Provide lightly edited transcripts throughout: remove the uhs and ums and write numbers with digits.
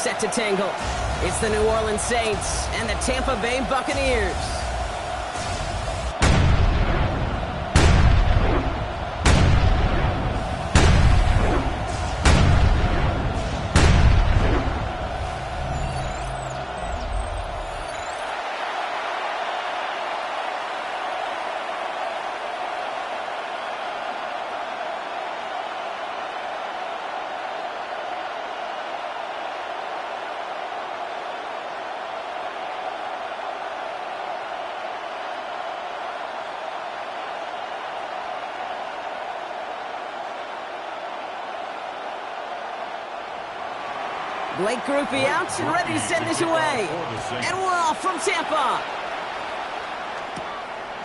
set to tangle. It's the New Orleans Saints and the Tampa Bay Buccaneers. Blake Groupie out and ready to send this away. And we're off from Tampa.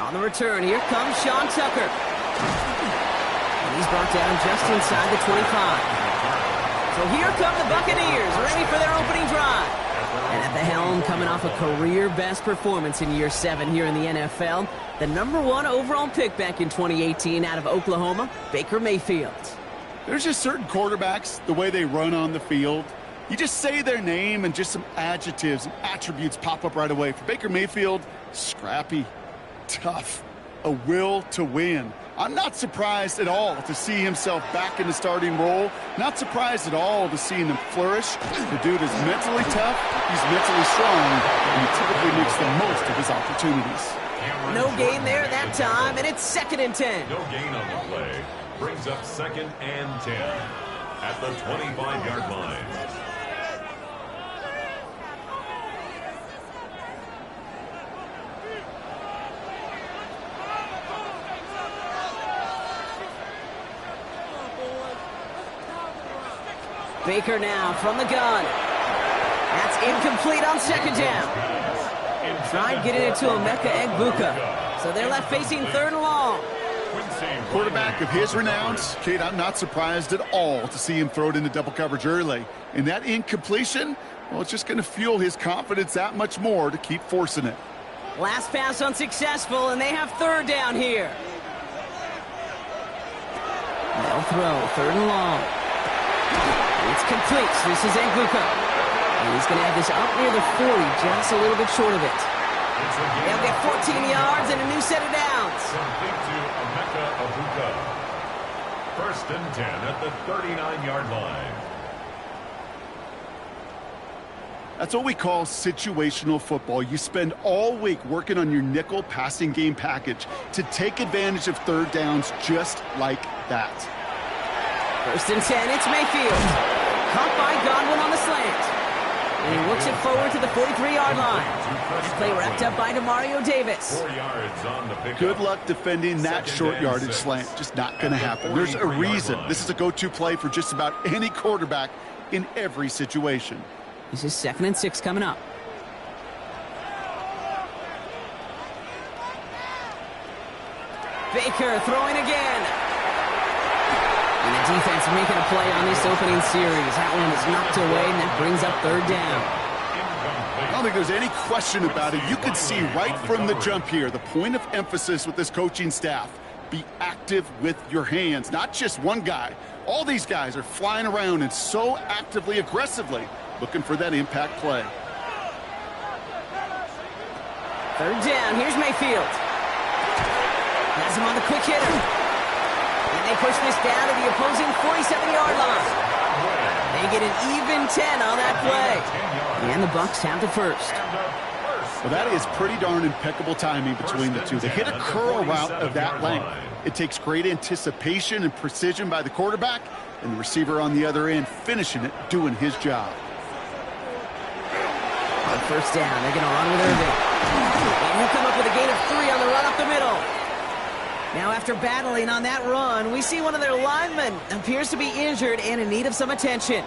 On the return, here comes Sean Tucker. And he's brought down just inside the 25. So here come the Buccaneers, ready for their opening drive. And at the helm, coming off a career-best performance in year 7 here in the NFL, the #1 overall pick back in 2018 out of Oklahoma, Baker Mayfield. There's just certain quarterbacks, the way they run on the field, you just say their name and just some adjectives and attributes pop up right away. For Baker Mayfield, scrappy, tough, a will to win. I'm not surprised at all to see himself back in the starting role. Not surprised at all to see him flourish. The dude is mentally tough, he's mentally strong, and he typically makes the most of his opportunities. No gain there that time, and it's 2nd and 10. No gain on the play. Brings up 2nd and 10 at the 25-yard line. Baker now from the gun. That's incomplete on 2nd down. Tried getting it to Emeka Egbuka. So they're left facing 3rd and long. Quarterback of his renounce, Kate, I'm not surprised at all to see him throw it into double coverage early. And that incompletion, well, it's just going to fuel his confidence that much more to keep forcing it. Last pass unsuccessful, and they have 3rd down here. They'll throw 3rd and long. It's complete. This is Egbuka. And he's going to have this up near the 40, just a little bit short of it. They'll get 14 yards and a new set of downs. Complete to Emeka Egbuka. 1st and 10 at the 39-yard line. That's what we call situational football. You spend all week working on your nickel passing game package to take advantage of 3rd downs just like that. 1st and 10, it's Mayfield. Caught by Godwin on the slant. And he works it forward to the 43-yard line. This play wrapped up by Demario Davis. 4 yards on the pickup. Good luck defending that short yardage slant. Just not going to happen. There's a reason. This is a go-to play for just about any quarterback in every situation. This is 2nd and 6 coming up. Baker throwing again. And the defense making a play on this opening series. That one is knocked away, and that brings up 3rd down. I don't think there's any question about it. You could see right from the jump here, the point of emphasis with this coaching staff. Be active with your hands, not just one guy. All these guys are flying around and so actively, aggressively looking for that impact play. 3rd down, here's Mayfield. Has him on the quick hitter. And they push this down to the opposing 47-yard line. They get an even 10 on that play. And the Bucs have the 1st. Well, that is pretty darn impeccable timing between the two. They hit a curl route of that length. It takes great anticipation and precision by the quarterback, and the receiver on the other end finishing it, doing his job. On 1st down, they're going to run with Irving. And he'll come up with a gain of 3 on the run up the middle. Now, after battling on that run, we see one of their linemen appears to be injured and in need of some attention.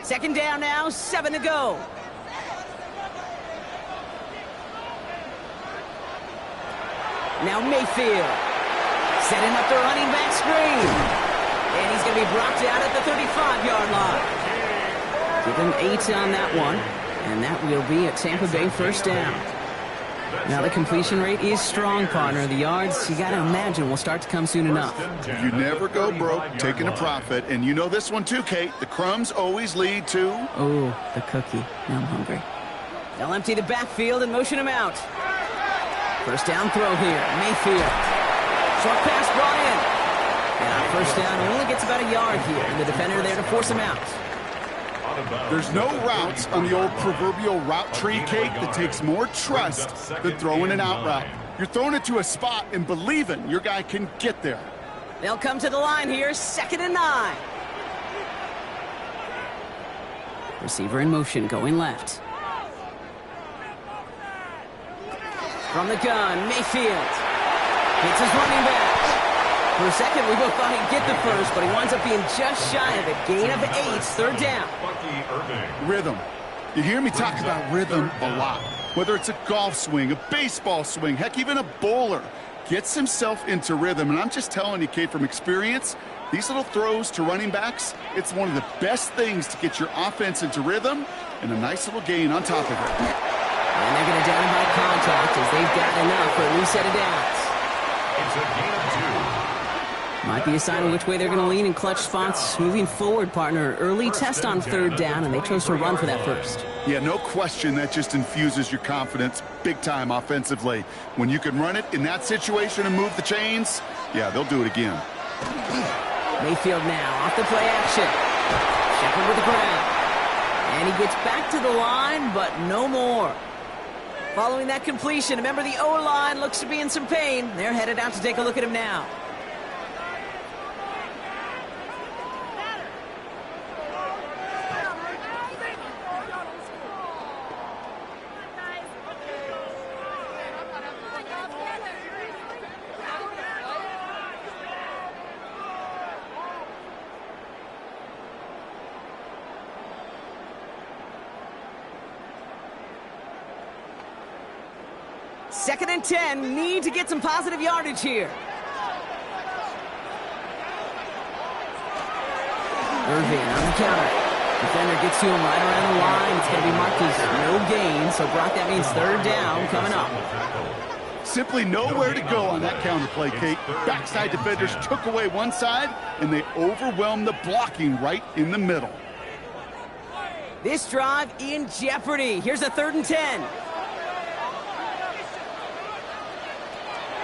Second down now, 7 to go. Now Mayfield. Setting up the running back screen. And he's going to be brought down at the 35-yard line. Give him 8 on that one. And that will be a Tampa Bay first down. Now the completion rate is strong, partner. The yards, you got to imagine, will start to come soon enough. You never go broke taking a profit. And you know this one too, Kate. The crumbs always lead to... Oh, the cookie. Now I'm hungry. They'll empty the backfield and motion him out. First down throw here. Mayfield. Short pass brought in. And on first down, only gets about a yard here. And the defender there to force him out. There's no routes on the old proverbial route tree, Kate, that takes more trust than throwing an out route. You're throwing it to a spot and believing your guy can get there. They'll come to the line here, 2nd and 9. Receiver in motion, going left. From the gun, Mayfield. Hits his running back. For a second, we both thought he'd get the first, but he winds up being just shy of it. Gain of 8, 3rd down. Rhythm. You hear me talk about rhythm a lot. Whether it's a golf swing, a baseball swing, heck, even a bowler gets himself into rhythm. And I'm just telling you, Kate, from experience, these little throws to running backs, it's one of the best things to get your offense into rhythm and a nice little gain on top of it. And they're going to down by contact as they've got enough for a new set of downs. It's a gain of 2. Might be a sign of which way they're going to lean in clutch spots moving forward, partner. Early test on 3rd down, and they chose to run for that first. Yeah, no question that just infuses your confidence big time offensively. When you can run it in that situation and move the chains, yeah, they'll do it again. Mayfield now off the play action. Shepard with the grab. And he gets back to the line, but no more. Following that completion, remember the O-line looks to be in some pain. They're headed out to take a look at him now. Second and 10, need to get some positive yardage here. Irving on the counter. Defender gets to him right around the line. It's going to be marked as no gain, so Brock, that means 3rd down coming up. Simply nowhere to go on that counter play, Kate. Backside defenders took away one side, and they overwhelmed the blocking right in the middle. This drive in jeopardy. Here's a 3rd and 10.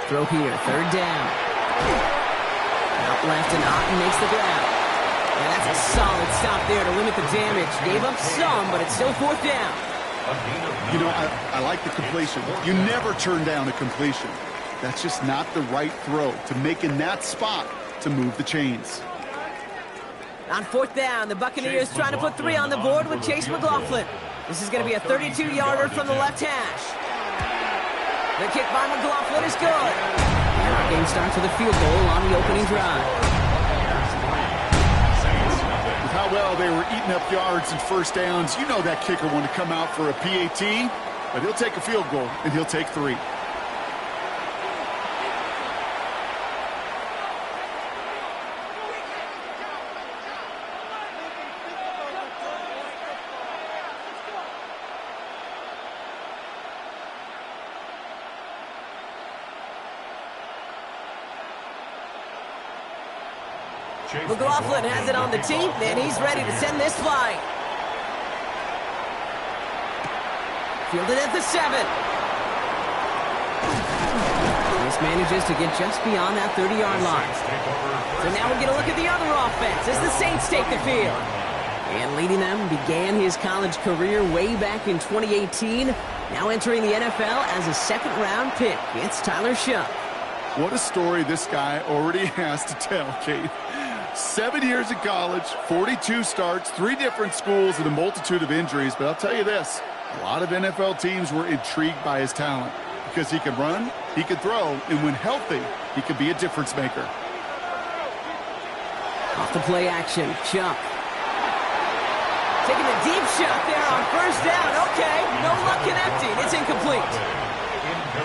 Throw here, 3rd down. Out left, and Otten makes the grab. And that's a solid stop there to limit the damage. Gave up some, but it's still 4th down. You know, I like the completion. You never turn down a completion. That's just not the right throw to make in that spot to move the chains. On 4th down, the Buccaneers trying to put 3 on the board with Chase McLaughlin. This is going to be a 32-yarder from the left hash. The kick by McLaughlin is good. And our game starts with a field goal on the opening drive. With how well they were eating up yards and first downs, you know that kicker wanted to come out for a PAT, but he'll take a field goal, and he'll take 3. McLaughlin has it on the tee, and he's ready to send this flying. Fielded at the 7. This manages to get just beyond that 30-yard line. So now we get a look at the other offense as the Saints take the field. And leading them began his college career way back in 2018. Now entering the NFL as a 2nd-round pick. It's Tyler Shuck. What a story this guy already has to tell, Kate. 7 years in college, 42 starts, 3 different schools, and a multitude of injuries. But I'll tell you this, a lot of NFL teams were intrigued by his talent because he could run, he could throw, and when healthy, he could be a difference maker. Off the play action, Shuck. Taking a deep shot there on first down. Okay, no luck connecting. It's incomplete.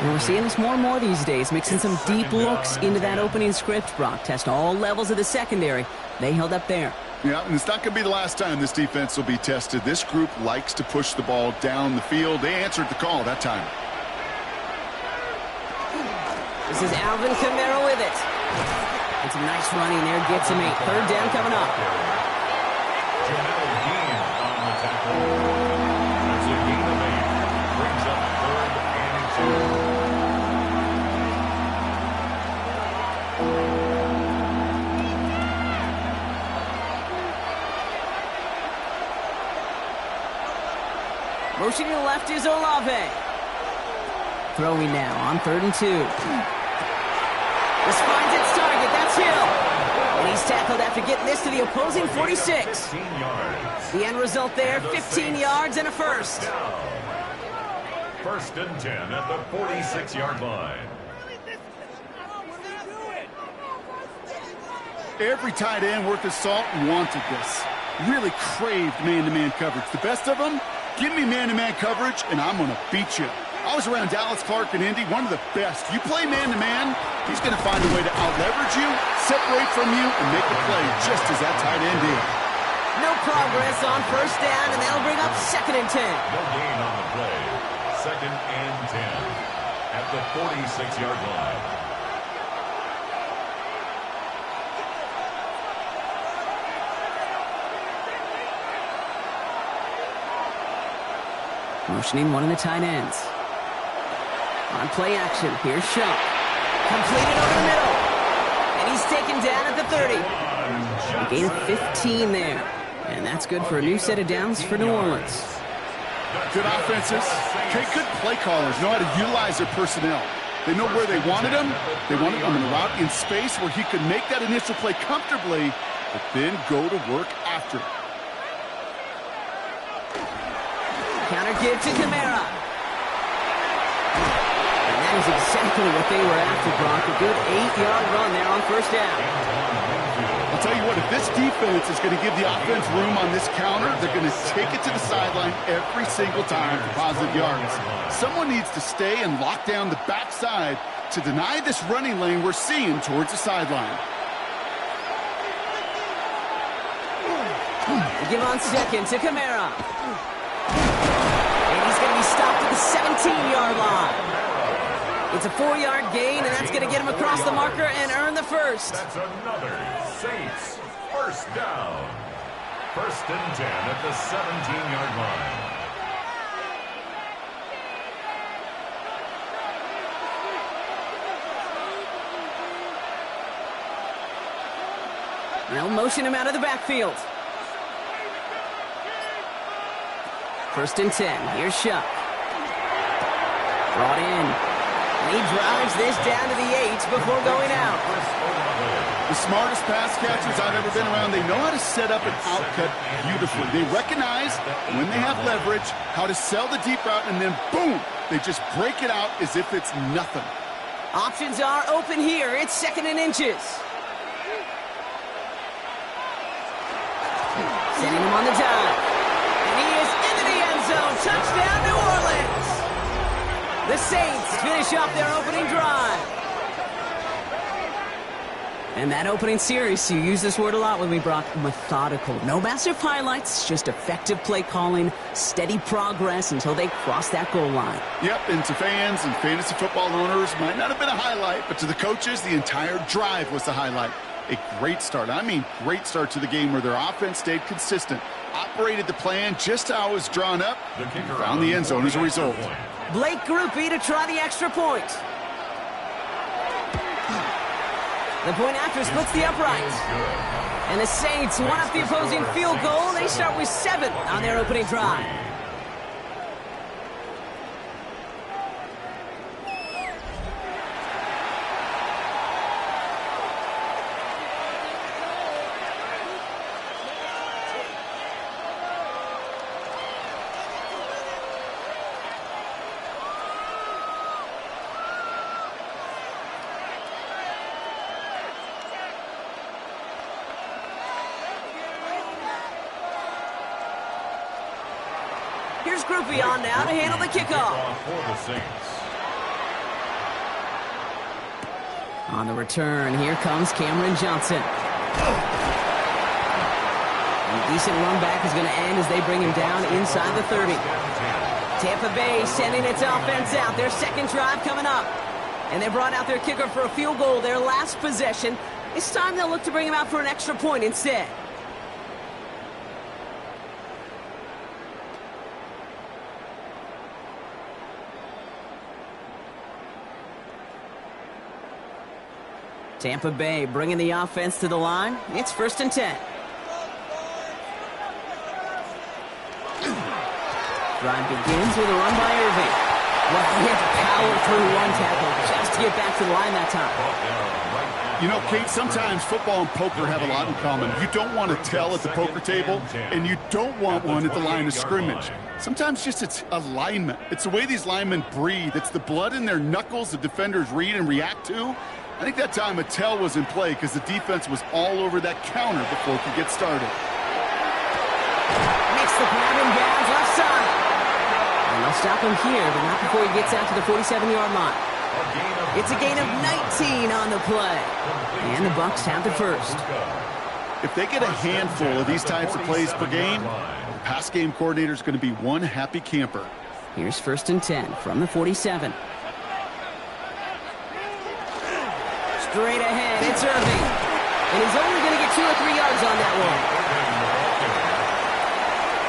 And we're seeing this more and more these days, mixing some deep looks into that opening script, Brock. Test all levels of the secondary. They held up there. Yeah, and it's not going to be the last time this defense will be tested. This group likes to push the ball down the field. They answered the call that time. This is Alvin Kamara with it. It's a nice running there. Gets him 8. Third down coming up. That's a gain of 8. Brings up 3rd and 2. Motioning to the left is Olave. Throwing now on 3rd and 2. This finds its target. That's Hill. And he's tackled after getting this to the opposing 46. The end result there, 15 yards and a first. 1st and 10 at the 46-yard line. Every tight end worth his salt wanted this. Really craved man-to-man coverage. The best of them, give me man-to-man coverage, and I'm going to beat you. I was around Dallas Clark and Indy, one of the best. You play man-to-man, he's going to find a way to out-leverage you, separate from you, and make a play just as that tight end did. No progress on 1st down, and that'll bring up 2nd and 10. No gain on the play. 2nd and 10 at the 46-yard line. Motioning one of the tight ends. On play action, here's Shump. Completed over the middle. And he's taken down at the 30. A gain of 15 there. And that's good for a new set of downs for New Orleans. Good offenses. Okay, good play callers know how to utilize their personnel. They know where they wanted him. They wanted him in a route in space where he could make that initial play comfortably, but then go to work after it. Counter give to Kamara. And that is exactly what they were after, Brock. A good 8-yard run there on 1st down. I'll tell you what, if this defense is going to give the offense room on this counter, they're going to take it to the sideline every single time for positive yards. Someone needs to stay and lock down the backside to deny this running lane we're seeing towards the sideline. They give on 2nd to Kamara. And he's going to be stopped at the 17-yard line. It's a 4-yard gain, and that's going to get him across the marker and earn the first. That's another Saints 1st down. 1st and 10 at the 17-yard line. They'll motion him out of the backfield. 1st and 10. Here's Shump. Brought in. And he drives this down to the 8 before going out. The smartest pass catchers I've ever been around, they know how to set up an outcut beautifully. They recognize when they have leverage, how to sell the deep route, and then boom, they just break it out as if it's nothing. Options are open here. It's 2nd and inches. Sending him on the dive. And he is into the end zone. Touchdown, New Orleans. The Saints finish off their opening drive. And that opening series, you use this word a lot with me, Brock, methodical. No massive highlights, just effective play calling, steady progress until they cross that goal line. Yep, and to fans and fantasy football owners, might not have been a highlight, but to the coaches, the entire drive was the highlight. A great start. I mean, great start to the game where their offense stayed consistent, operated the plan just how it was drawn up, and found the end zone as a result. Blake Grupe to try the extra point. The point after splits the upright. And the Saints one up the opposing field goal. They start with 7 on their opening drive. Here's Grupe on now to handle the kickoff. For the Saints. On the return, here comes Cameron Johnson. A decent run back is going to end as they bring him down inside the 30. Tampa Bay sending its offense out. Their second drive coming up. And they brought out their kicker for a field goal, their last possession. This time they'll look to bring him out for an extra point instead. Tampa Bay bringing the offense to the line. It's 1st and 10. Drive begins with a run by Irving. Well, he had to power through one tackle just to get back to the line that time. You know, Kate, sometimes football and poker have a lot in common. You don't want to tell at the poker table, and you don't want one at the line of scrimmage. Sometimes just it's alignment. It's the way these linemen breathe. It's the blood in their knuckles the defenders read and react to. I think that time a tell was in play because the defense was all over that counter before it could get started. Makes the grab and downs left side. And they'll stop him here, but not before he gets out to the 47-yard line. It's a gain of 19 on the play. And the Bucs have the first. If they get a handful of these types of plays per game, the pass game coordinator is going to be one happy camper. Here's 1st and 10 from the 47. Straight ahead, it's Irving. And he's only going to get 2 or 3 yards on that one.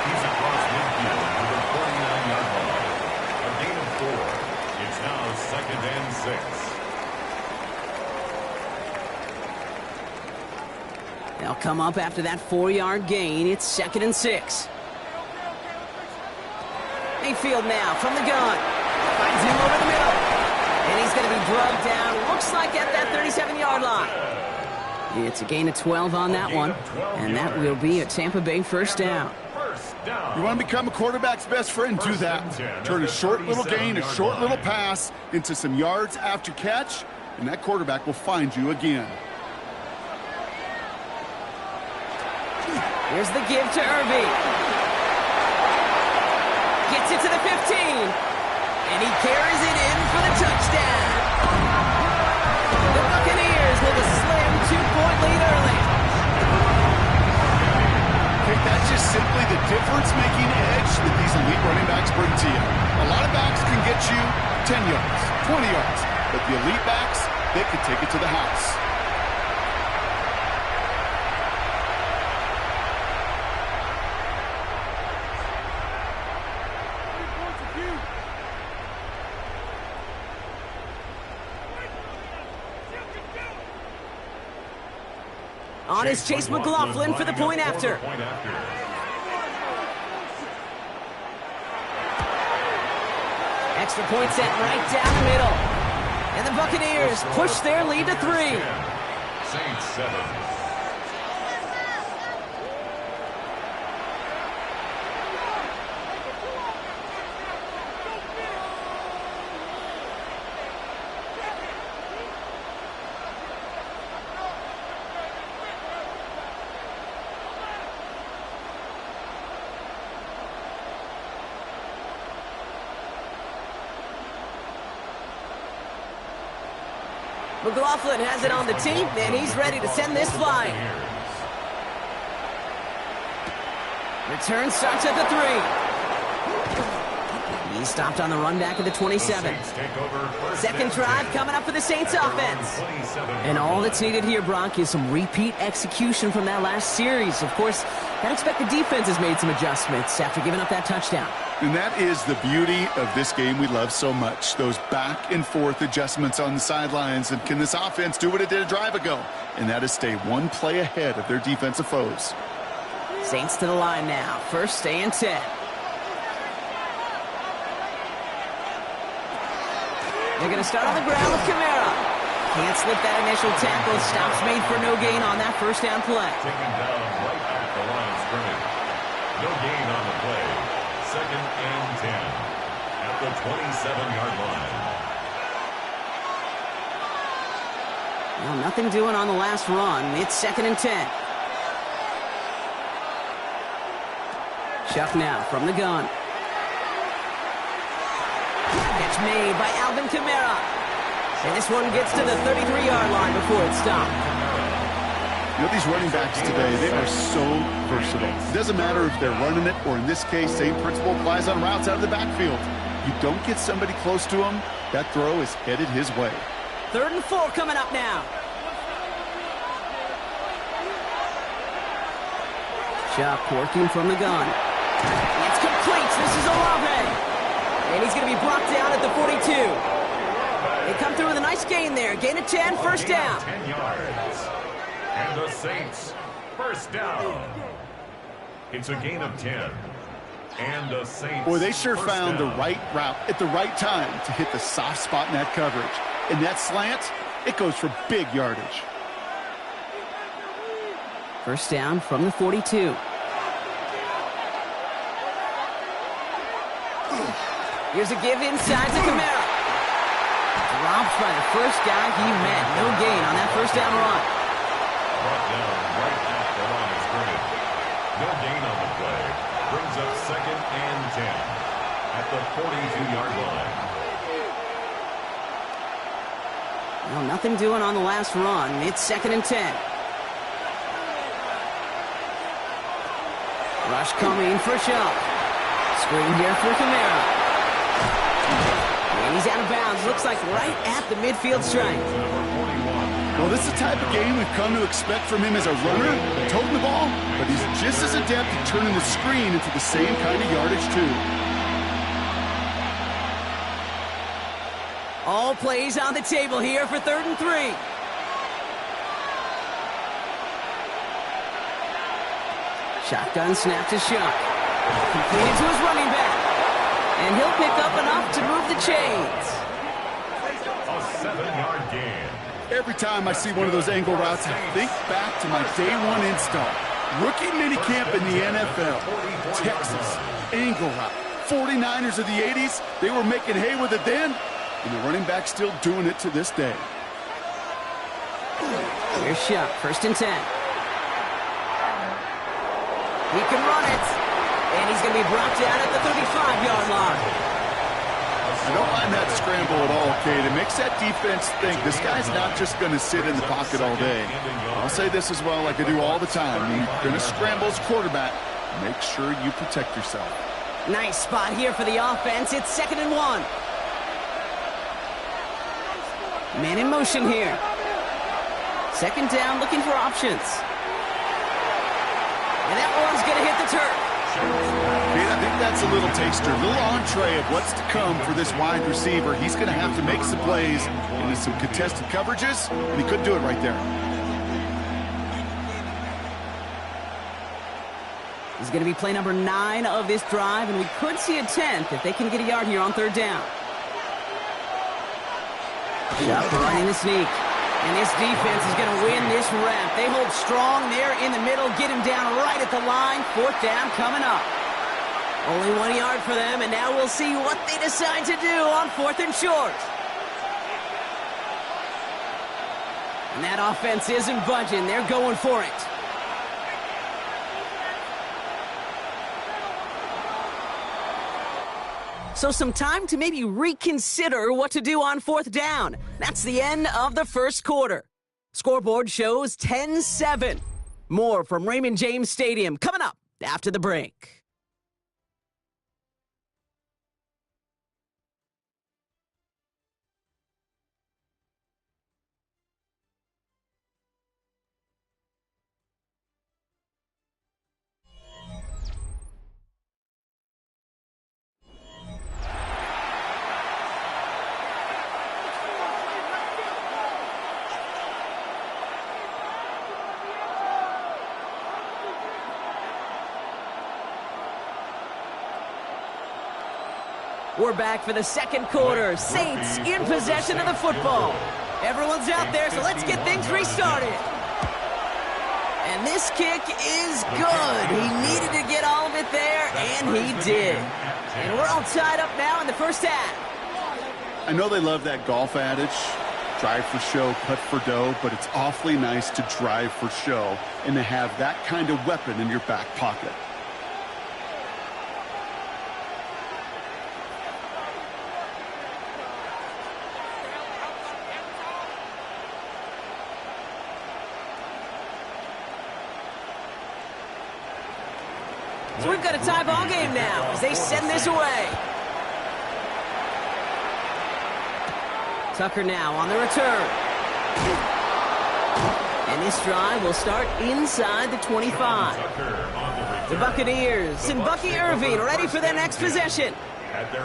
He's across midfield to the 49-yard line. A gain of 4. It's now 2nd and 6. They'll come up after that 4-yard gain. It's 2nd and 6. Mayfield now from the gun. Finds him over the middle. And he's going to be drugged down. Looks like at that 37-yard line. It's a gain of 12 on that one. And that will be a Tampa Bay 1st down. You want to become a quarterback's best friend? Do that. Turn a short little gain, a short little pass into some yards after catch, and that quarterback will find you again. Here's the give to Irving. Gets it to the 15. And he carries it in for the touchdown. The Buccaneers with a slim 2-point lead early. Okay, that's just simply the difference-making edge that these elite running backs bring to you. A lot of backs can get you 10 yards, 20 yards, but the elite backs, they can take it to the house. On is Chase McLaughlin for the point after. Extra point set right down the middle. And the Buccaneers push their lead to 3. Saints 7. McLaughlin has it on the team, and he's ready to send this flying. Return starts at the 3. He stopped on the run back at the 27. Second drive coming up for the Saints offense. And all that's needed here, Brock, is some repeat execution from that last series. Of course, I'd expect the defense has made some adjustments after giving up that touchdown. And that is the beauty of this game we love so much. Those back and forth adjustments on the sidelines. And can this offense do what it did a drive ago? And that is stay one play ahead of their defensive foes. Saints to the line now. 1st and 10. They're going to start on the ground with Kamara. Can't slip that initial tackle. Stops made for no gain on that 1st down play. Taken down right at the line of scrimmage. No gain on the play. 2nd and 10 at the 27-yard line. Well, nothing doing on the last run. It's 2nd and 10. Chuck now from the gun. Catch made by Alvin Kamara. And this one gets to the 33-yard line before it stopped. You know, these running backs today, they are so versatile. It doesn't matter if they're running it, or in this case, same principle applies on routes out of the backfield. You don't get somebody close to him, that throw is headed his way. 3rd and 4 coming up now. Chuck working from the gun. It's complete. This is Olave. And he's going to be brought down at the 42. They come through with a nice gain there. Gain of 10, first down. 10 yards. And the Saints, first down. It's a gain of 10. And the Saints. Boy, they sure found the down. right route at the right time to hit the soft spot in that coverage. And that slant, it goes for big yardage. First down from the 42. Here's a give inside to Kamara. Dropped by the first guy he met. No gain on that first down run. Brought down right at the line of scrimmage. No gain on the play. Brings up 2nd and 10 at the 42-yard line. Well, nothing doing on the last run. It's 2nd and 10. Rush coming for Chuck. Screen here for Kamara. And he's out of bounds. Looks like right at the midfield stripe. Well, this is the type of game we've come to expect from him as a runner, toting the ball, but he's just as adept at turning the screen into the same kind of yardage, too. All plays on the table here for 3rd and 3. Shotgun snap to Chuck. Completed to his running back. And he'll pick up enough to move the chains. A 7-yard gain. Every time I see one of those angle routes, I think back to my day one install. Rookie minicamp in the NFL. Texas, angle route. 49ers of the 80s, they were making hay with it then, and the running back's still doing it to this day. Here's Chuck, 1st and 10. He can run it. And he's going to be brought down at the 35-yard line. I don't mind that scramble at all, Kate. It makes that defense think this guy's not just going to sit in the pocket all day. I'll say this as well, like I do all the time. You're going to scramble as quarterback. Make sure you protect yourself. Nice spot here for the offense. It's 2nd and 1. Man in motion here. 2nd down, looking for options. And that one's going to hit the turf. Kate, I think that's a little taster, a little entree of what's to come for this wide receiver. He's going to have to make some plays into some contested coverages, and he couldn't do it right there. This is going to be play number 9 of this drive, and we could see a 10th if they can get a yard here on 3rd down. Chuck running the sneak. And this defense is going to win this rep. They hold strong there in the middle, get him down right at the line. 4th down coming up. Only 1 yard for them, and now we'll see what they decide to do on 4th and short. And that offense isn't budging. They're going for it. So some time to maybe reconsider what to do on 4th down. That's the end of the first quarter. Scoreboard shows 10-7. More from Raymond James Stadium coming up after the break. We're back for the second quarter. Saints in possession of the football. Everyone's out there, so let's get things restarted. And this kick is good. He needed to get all of it there, and he did. And we're all tied up now in the first half. I know they love that golf adage, drive for show, putt for dough, but it's awfully nice to drive for show and to have that kind of weapon in your back pocket. So we've got a tie ball game now as they send this away. Tucker now on the return. And this drive will start inside the 25. The Buccaneers and Bucky Irving ready for their next possession.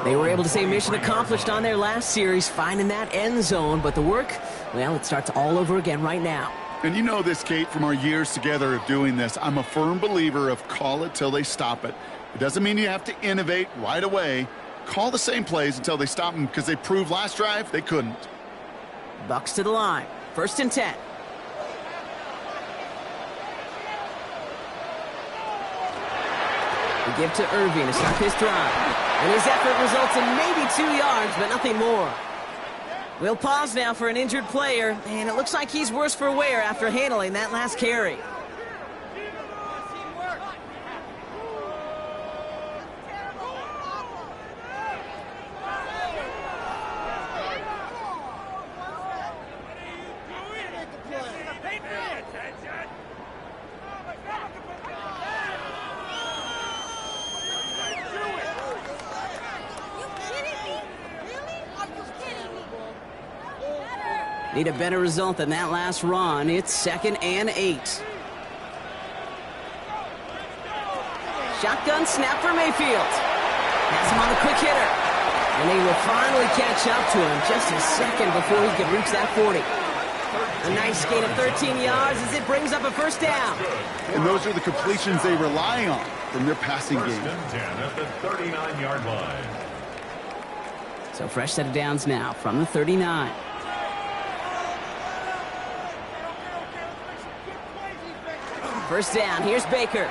They were able to say mission accomplished on their last series, finding that end zone. But the work, well, it starts all over again right now. And you know this, Kate, from our years together of doing this. I'm a firm believer of call it till they stop it. It doesn't mean you have to innovate right away. Call the same plays until they stop them, because they proved last drive they couldn't. Bucks to the line. 1st and 10. We give to Irving to start his drive. And his effort results in maybe 2 yards, but nothing more. We'll pause now for an injured player, and it looks like he's worse for wear after handling that last carry. Need a better result than that last run. It's 2nd and 8. Shotgun snap for Mayfield. Has him on the quick hitter. And they will finally catch up to him just a second before he can reach that 40. A nice gain of 13 yards as it brings up a 1st down. And those are the completions they rely on from their passing game. 1st and 10 at the 39-yard line. So fresh set of downs now from the 39. First down, here's Baker.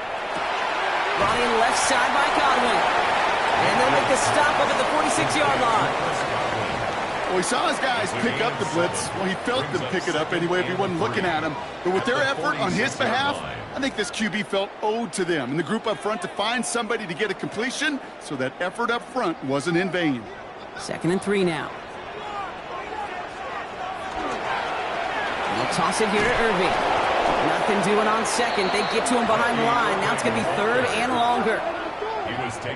Brought in left side by Godwin. And they'll make the stop up at the 46-yard line. Well, he saw his guys pick up the blitz. Well, he felt them pick it up anyway if he wasn't looking at him. But with their effort on his behalf, I think this QB felt owed to them and the group up front to find somebody to get a completion, so that effort up front wasn't in vain. 2nd and 3 now. They'll toss it here to Irving. Nothing doing on 2nd. They get to him behind the line. Now it's going to be 3rd and longer.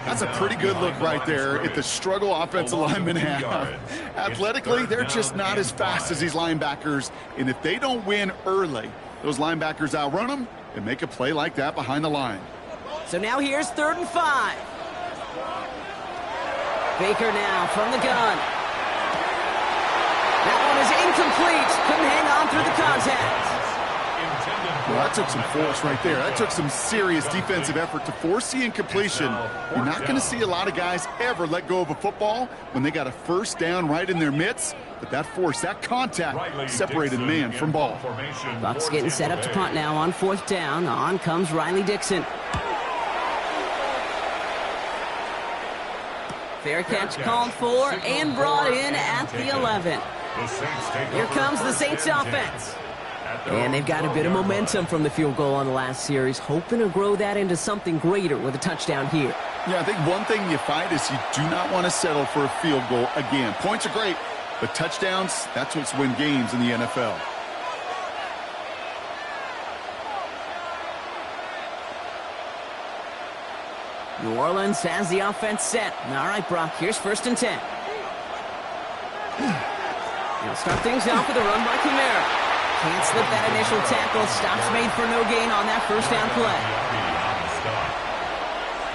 That's a pretty good look right there at the struggle offensive linemen have. Athletically, they're just not as fast as these linebackers. And if they don't win early, those linebackers outrun them and make a play like that behind the line. So now here's 3rd and 5. Baker now from the gun. That one is incomplete. Couldn't hang on through the contact. Well, that took some force right there. That took some serious defensive effort to force the incompletion. You're not going to see a lot of guys ever let go of a football when they got a 1st down right in their midst. But that force, that contact, separated man from ball. Bucks getting set up to punt now on 4th down. On comes Riley Dixon. Fair catch called for and brought in at the 11. Here comes the Saints offense. And they've got a bit of momentum from the field goal on the last series, hoping to grow that into something greater with a touchdown here. Yeah, I think one thing you fight is you do not want to settle for a field goal again. Points are great, but touchdowns, that's what's win games in the NFL. New Orleans has the offense set. All right, Brock, here's 1st and 10. They'll start things off with a run by Kamara. Can't slip that initial tackle. Stops made for no gain on that 1st down play.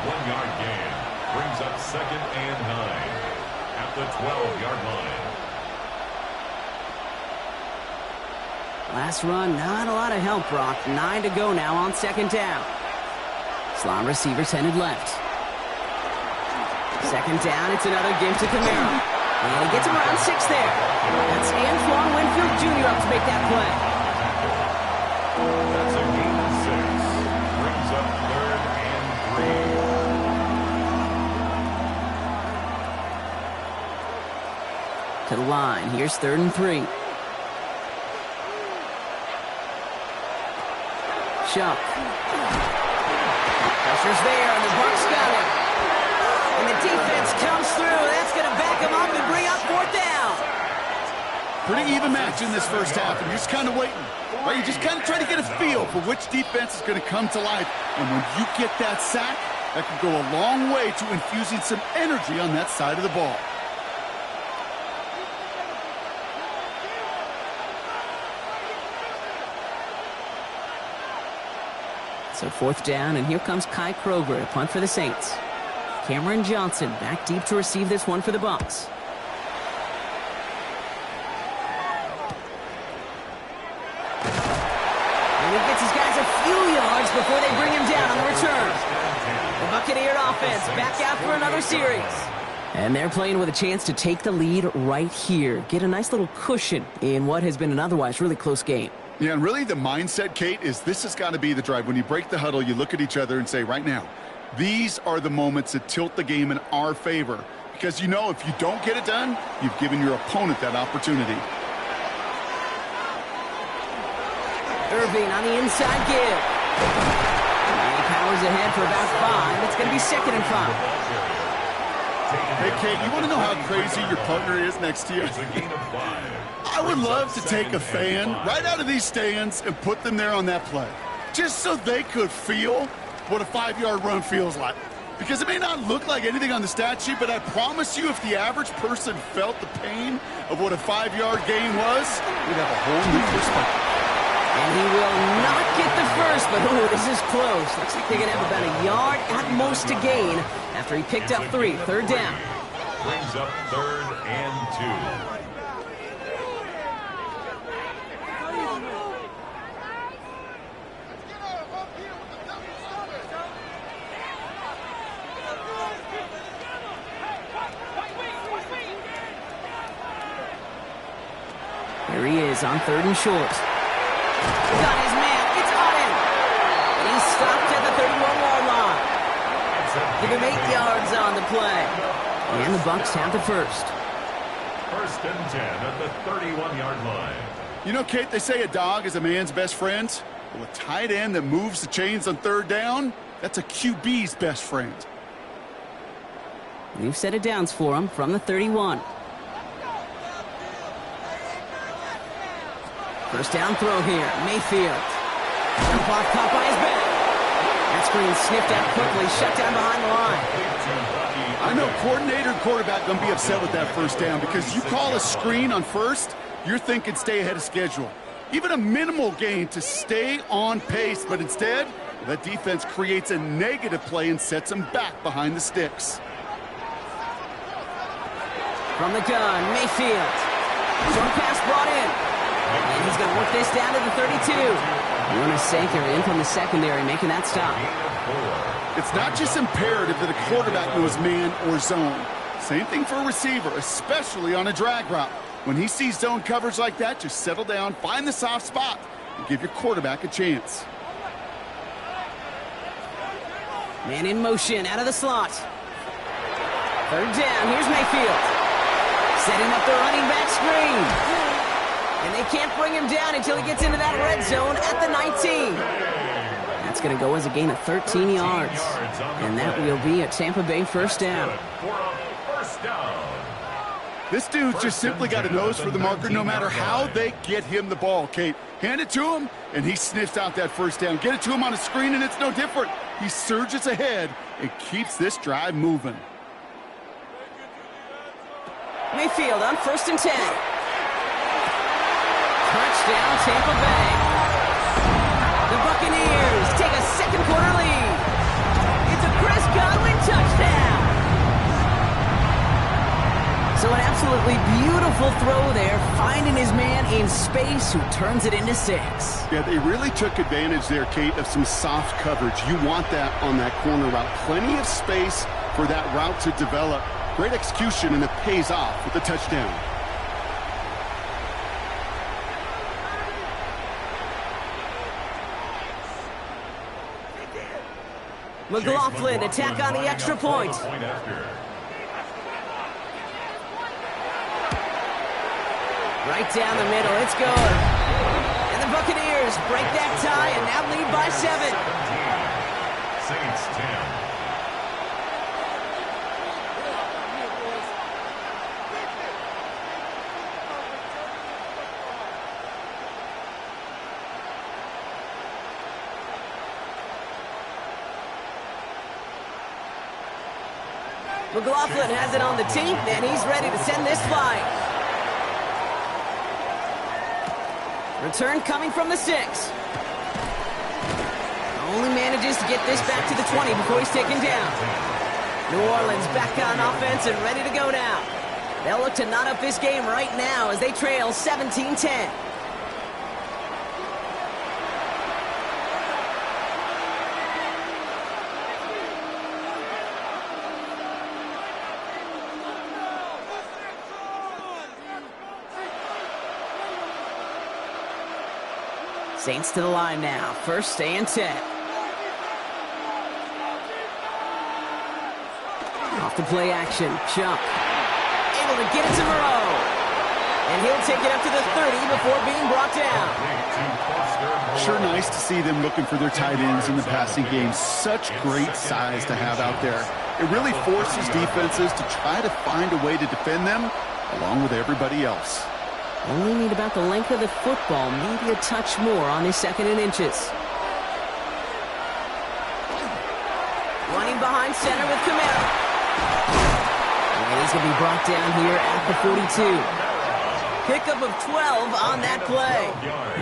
1-yard gain brings up 2nd and 9 at the 12-yard line. Last run, not a lot of help, Brock. 9 to go now on 2nd down. Slot receivers headed left. 2nd down, it's another give to Kamara. And he gets him around 6 there. That's Antoine Winfield Jr. up to make that play. That's a gain of 6. Brings up 3rd and 3. To the line. Here's 3rd and 3. Shuck. Pressure's there, and the Bucks got it. And the defense comes through. That's going to back him up and bring up 4th down. Pretty even match in this 1st half, and you're just kind of waiting. Right? You're just kind of trying to get a feel for which defense is going to come to life. And when you get that sack, That can go a long way to infusing some energy on that side of the ball. So 4th down, and here comes Kai Kroger to punt for the Saints. Cameron Johnson back deep to receive this one for the Bucs. And he gets his guys a few yards before they bring him down on the return. The Buccaneer offense back out for another series. And they're playing with a chance to take the lead right here. Get a nice little cushion in what has been an otherwise really close game. Yeah, and really the mindset, Kate, is this has got to be the drive. When you break the huddle, you look at each other and say, right now, these are the moments that tilt the game in our favor. Because you know if you don't get it done, you've given your opponent that opportunity. Irving on the inside give. And he powers ahead for about 5. It's going to be 2nd and 5. Hey, Kate, you want to know how crazy your partner is next to you? I would love to take a fan right out of these stands and put them there on that play, just so they could feel what a 5-yard run feels like. Because it may not look like anything on the stat sheet, but I promise you if the average person felt the pain of what a 5-yard gain was, we'd have a whole new perspective. And he will not get the first, but oh, this is close. Looks like they're going to have about a yard at most to gain after he picked up 3. 3rd down. Brings up 3rd and 2. Here he is on 3rd and short. Got his man. It's on him. And he's stopped at the 31-yard line. Give him 8 yards on the play. And the Bucs have the first. 1st and 10 at the 31-yard line. You know, Kate, they say a dog is a man's best friend. Well, a tight end that moves the chains on 3rd down, that's a QB's best friend. New set of downs for him from the 31. 1st down throw here. Mayfield. Jump off, caught by his back. That screen sniffed out quickly, shut down behind the line. I know coordinator and quarterback going to be upset with that 1st down because you call a screen on 1st, you're thinking stay ahead of schedule. Even a minimal gain to stay on pace, but instead, that defense creates a negative play and sets them back behind the sticks. From the gun, Mayfield. Short pass brought in. And he's going to work this down to the 32. Jonas Sanker in from the secondary, making that stop. It's not just imperative that a quarterback knows man or zone. Same thing for a receiver, especially on a drag route. When he sees zone coverage like that, just settle down, find the soft spot, and give your quarterback a chance. Man in motion, out of the slot. 3rd down, here's Mayfield. Setting up the running back screen. And they can't bring him down until he gets into that red zone at the 19. That's going to go as a gain of 13 yards. And that will be a Tampa Bay 1st down. This dude's just simply got a nose for the marker no matter how they get him the ball, Kate. Hand it to him, and he sniffs out that 1st down. Get it to him on a screen, and it's no different. He surges ahead and keeps this drive moving. Mayfield on 1st and 10. Touchdown, Tampa Bay. The Buccaneers take a 2nd quarter lead. It's a Chris Godwin touchdown. So an absolutely beautiful throw there, finding his man in space who turns it into 6. Yeah, they really took advantage there, Kate, of some soft coverage. You want that on that corner route. Plenty of space for that route to develop. Great execution, and it pays off with the touchdown. McLaughlin attack on the extra point. Right down the middle, it's good. And the Buccaneers break that tie and now lead by 7. Saints 10. McLaughlin has it on the tee, and he's ready to send this flying. Return coming from the 6. Only manages to get this back to the 20 before he's taken down. New Orleans back on offense and ready to go now. They'll look to knot up this game right now as they trail 17-10. Saints to the line now. First and 10. Off the play action. Chuck. Able to get it to Moreau. And he'll take it up to the 30 before being brought down. Sure nice to see them looking for their tight ends in the passing game. Such great size to have out there. It really forces defenses to try to find a way to defend them along with everybody else. Only need about the length of the football, maybe a touch more on his 2nd and inches. Running behind center with Camaro. And he's going to be brought down here at the 42. Pickup of 12 on that play.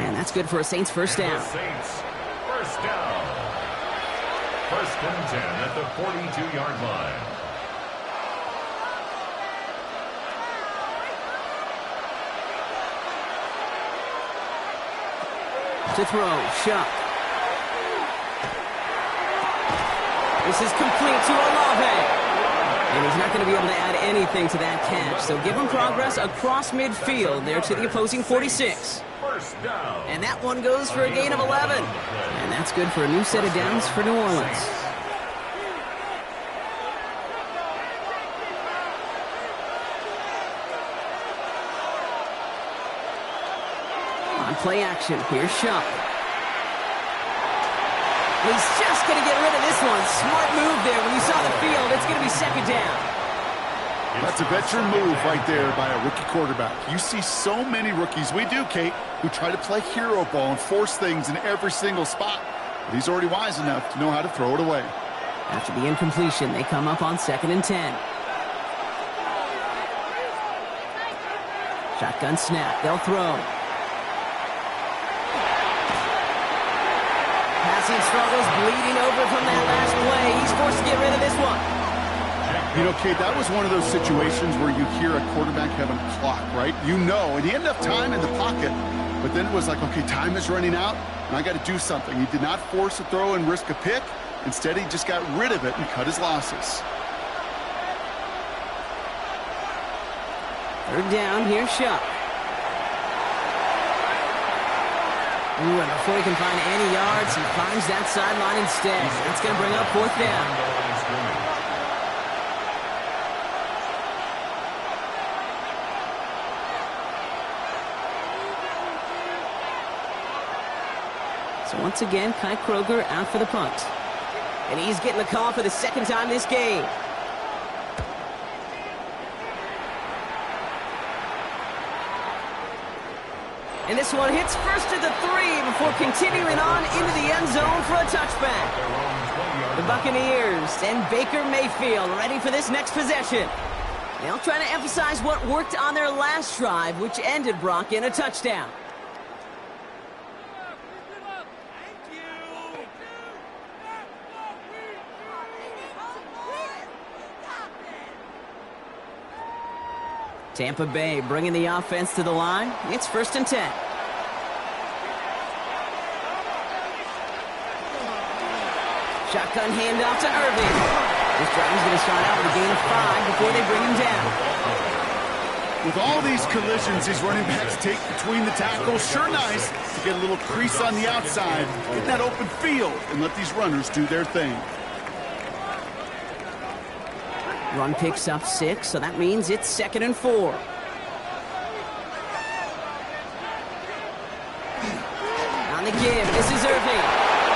And that's good for a Saints first down. First down. First and 10 at the 42-yard line. To throw, Shuck. This is complete to Olave. And he's not going to be able to add anything to that catch. So give him progress across midfield there to the opposing 46. And that one goes for a gain of 11. And that's good for a new set of downs for New Orleans. Play action. Here's Shuck. He's just going to get rid of this one. Smart move there. When you saw the field, it's going to be 2nd down. That's a veteran move right there by a rookie quarterback. You see so many rookies, we do, Kate, who try to play hero ball and force things in every single spot. But he's already wise enough to know how to throw it away. After the incompletion, they come up on 2nd and 10. Shotgun snap. They'll throw. Passing struggles, bleeding over from that last play. He's forced to get rid of this one. You know, Kate, that was one of those situations where you hear a quarterback having a clock, right? You know, and he had enough time in the pocket, but then it was like, okay, time is running out, and I got to do something. He did not force a throw and risk a pick. Instead, he just got rid of it and cut his losses. 3rd down, here's Shuck. Ooh, and before he can find any yards, he finds that sideline instead. That's going to bring up 4th down. So once again, Kai Kroger out for the punt. And he's getting the call for the 2nd time this game. And this one hits first to the 3 before continuing on into the end zone for a touchback. The Buccaneers and Baker Mayfield ready for this next possession. They'll try to emphasize what worked on their last drive, which ended, Brock, in a touchdown. Tampa Bay bringing the offense to the line. It's 1st and 10. Shotgun handoff to Irving. This drive is going to start out with a gain of 5 before they bring him down. With all these collisions these running backs take between the tackles, sure nice to get a little crease on the outside, get that open field, and let these runners do their thing. Run picks up 6, so that means it's 2nd and 4. On the give, this is Irving.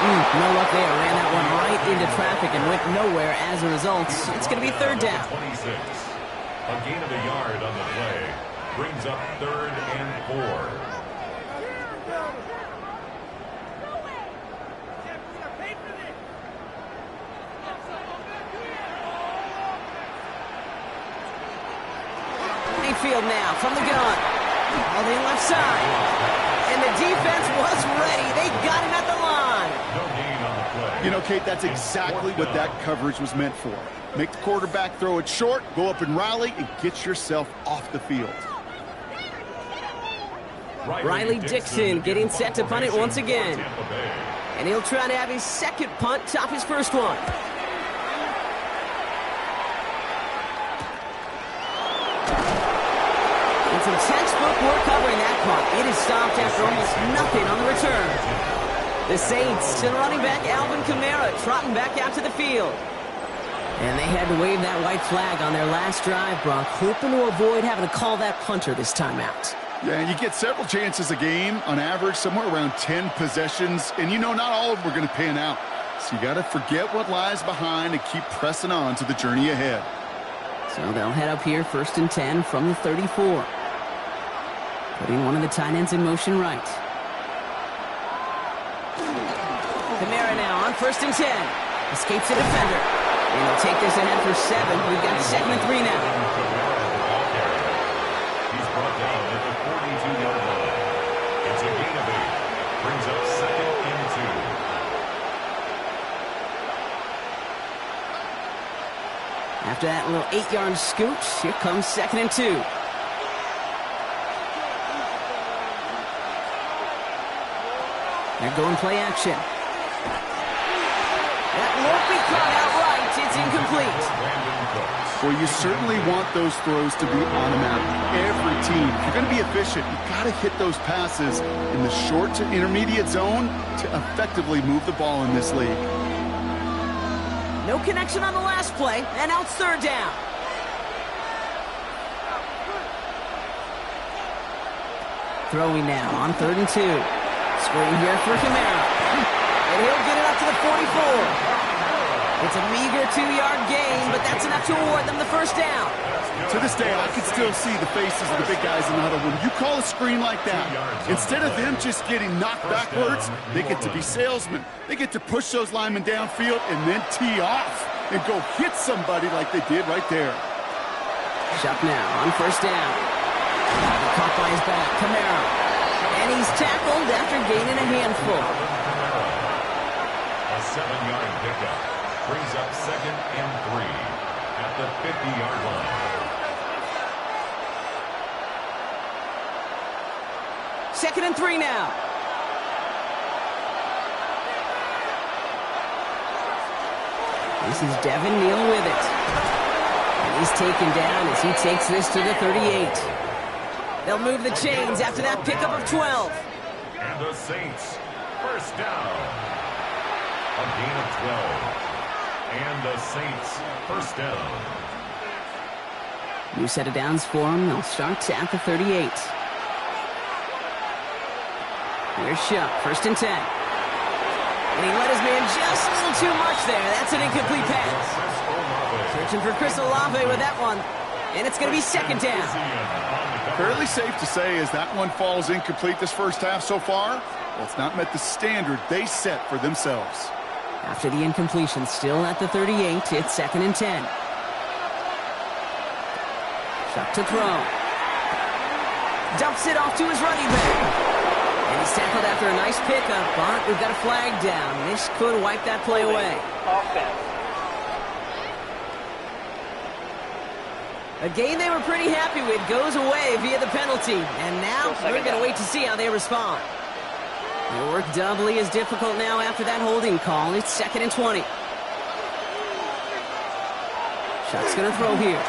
No luck there. Ran that one right into traffic and went nowhere as a result. It's going to be 3rd down. 26. A gain of a yard on the play. Brings up 3rd and 4. field now from the gun. All the left side. And the defense was ready. They got him at the line. No gain on the play. You know, Kate, that's exactly what that coverage was meant for. Make the quarterback throw it short, go up and rally, and get yourself off the field. Riley Dixon getting set to punt it once again. And he'll try to have his second punt top his first one. And some textbook work covering that punt. It is stopped after almost nothing on the return. The Saints and running back Alvin Kamara trotting back out to the field. And they had to wave that white flag on their last drive, Brock, hoping to avoid having to call that punter this time out. Yeah, you get several chances a game, on average, somewhere around 10 possessions, and you know not all of them are going to pan out. So you got to forget what lies behind and keep pressing on to the journey ahead. So they'll head up here, 1st and 10 from the 34. Putting one of the tight ends in motion right. Kamara now on 1st and 10. Escapes the defender. And he'll take this ahead for 7. We've got 2nd and 3 now. He's brought down at the 42-yard line. It's a gain of 8. Brings up 2nd and 2. After that little 8-yard scooch, here comes 2nd and 2. They're going play action. That won't be caught outright. It's incomplete. Well, you certainly want those throws to be automatic. Every team, if you're going to be efficient, you've got to hit those passes in the short to intermediate zone to effectively move the ball in this league. No connection on the last play, and now it's 3rd down. Throwing now on 3rd and 2. Screen here for Kamara. And he'll get it up to the 44. It's a meager 2-yard gain, but that's enough to award them the 1st down. To this day, I can still see the faces of the big guys in the huddle. When you call a screen like that, instead of them just getting knocked backwards, they get to be salesmen. They get to push those linemen downfield and then tee off and go hit somebody like they did right there. Shot now on 1st down. Caught by his back, Kamara. And he's tackled after gaining a handful. A 7-yard pickup. Brings up 2nd and 3 at the 50-yard line. 2nd and 3 now. This is Devin Neal with it. And he's taken down as he takes this to the 38. They'll move the chains after that pickup of 12. And the Saints, 1st down. A gain of 12. And the Saints, 1st down. New set of downs for them. They'll start at the 38. Here's Shuck, 1st and 10. And he let his man just a little too much there. That's an incomplete pass. Searching for Chris Olave with that one. And it's going to be 2nd down. Fairly safe to say as that one falls incomplete this first half so far, well, it's not met the standard they set for themselves. After the incompletion, still at the 38, it's 2nd and 10. Shuck to throw. Dumps it off to his running back. And he's tackled after a nice pickup, but we've got a flag down. This could wipe that play away. A game they were pretty happy with goes away via the penalty. And now we're going to wait to see how they respond. Their work doubly is difficult now after that holding call. It's 2nd and 20. Shuck's going to throw here.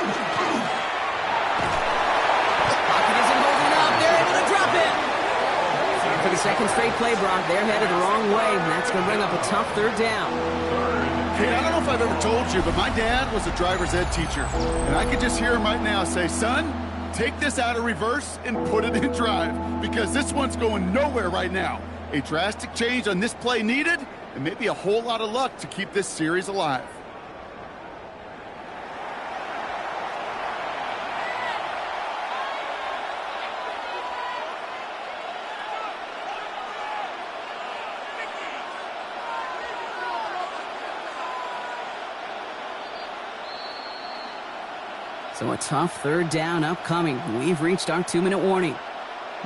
Pocket isn't holding up. They're able to drop it. And for the 2nd straight play, Brock, they're headed the wrong way, and that's going to bring up a tough 3rd down. Hey, I don't know if I've ever told you, but my dad was a driver's ed teacher. And I could just hear him right now say, son, take this out of reverse and put it in drive, because this one's going nowhere right now. A drastic change on this play needed, and maybe a whole lot of luck to keep this series alive. So a tough third down upcoming. We've reached our 2-minute warning.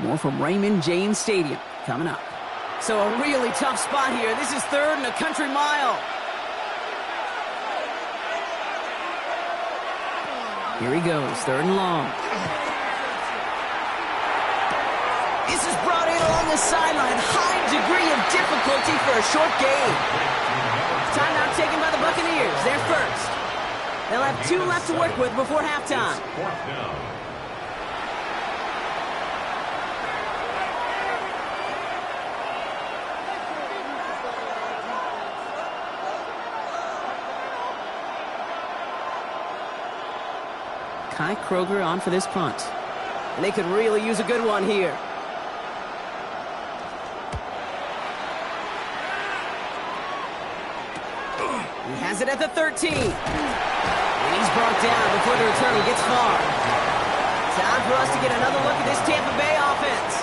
More from Raymond James Stadium coming up. So a really tough spot here. This is 3rd and a country mile. Here he goes, 3rd and long. This is brought in along the sideline. High degree of difficulty for a short gain. Timeout taken by the Buccaneers. They're first. They'll have 2 left to work with before halftime. Kai Kroger on for this punt. And they could really use a good one here. He has it at the 13. And he's brought down before the return gets far. Time for us to get another look at this Tampa Bay offense.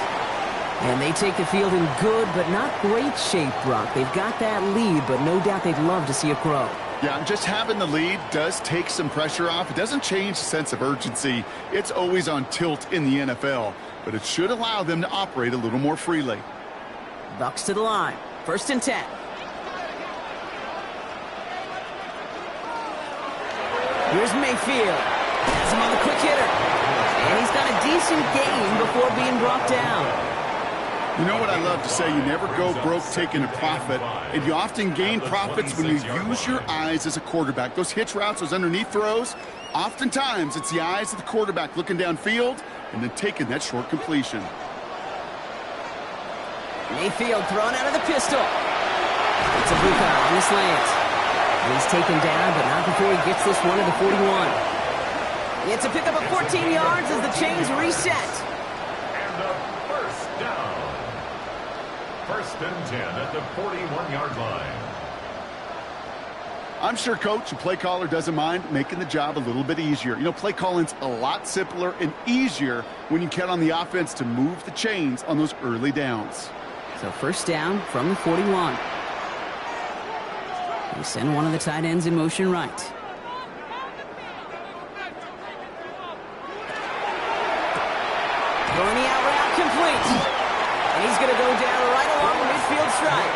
And they take the field in good but not great shape, Brock. They've got that lead, but no doubt they'd love to see it grow. Yeah, just having the lead does take some pressure off. It doesn't change the sense of urgency. It's always on tilt in the NFL, but it should allow them to operate a little more freely. Bucks to the line. 1st and 10. Here's Mayfield. Has him on the quick hitter. And he's got a decent gain before being brought down. You know what I love to say? You never go broke taking a profit, and you often gain profits when you use your eyes as a quarterback. Those hitch routes, those underneath throws, oftentimes it's the eyes of the quarterback looking downfield and then taking that short completion. Mayfield thrown out of the pistol. It's a Bucca on the slant. He's taken down, but not before he gets this one to the 41. It's a pickup of 14 yards as the chains reset. And a first down. 1st and 10 at the 41-yard line. I'm sure coach and play caller doesn't mind making the job a little bit easier. You know, play calling's a lot simpler and easier when you count on the offense to move the chains on those early downs. So 1st down from the 41. They send one of the tight ends in motion right. Going the out route complete. And he's going to go down right along the midfield stripe.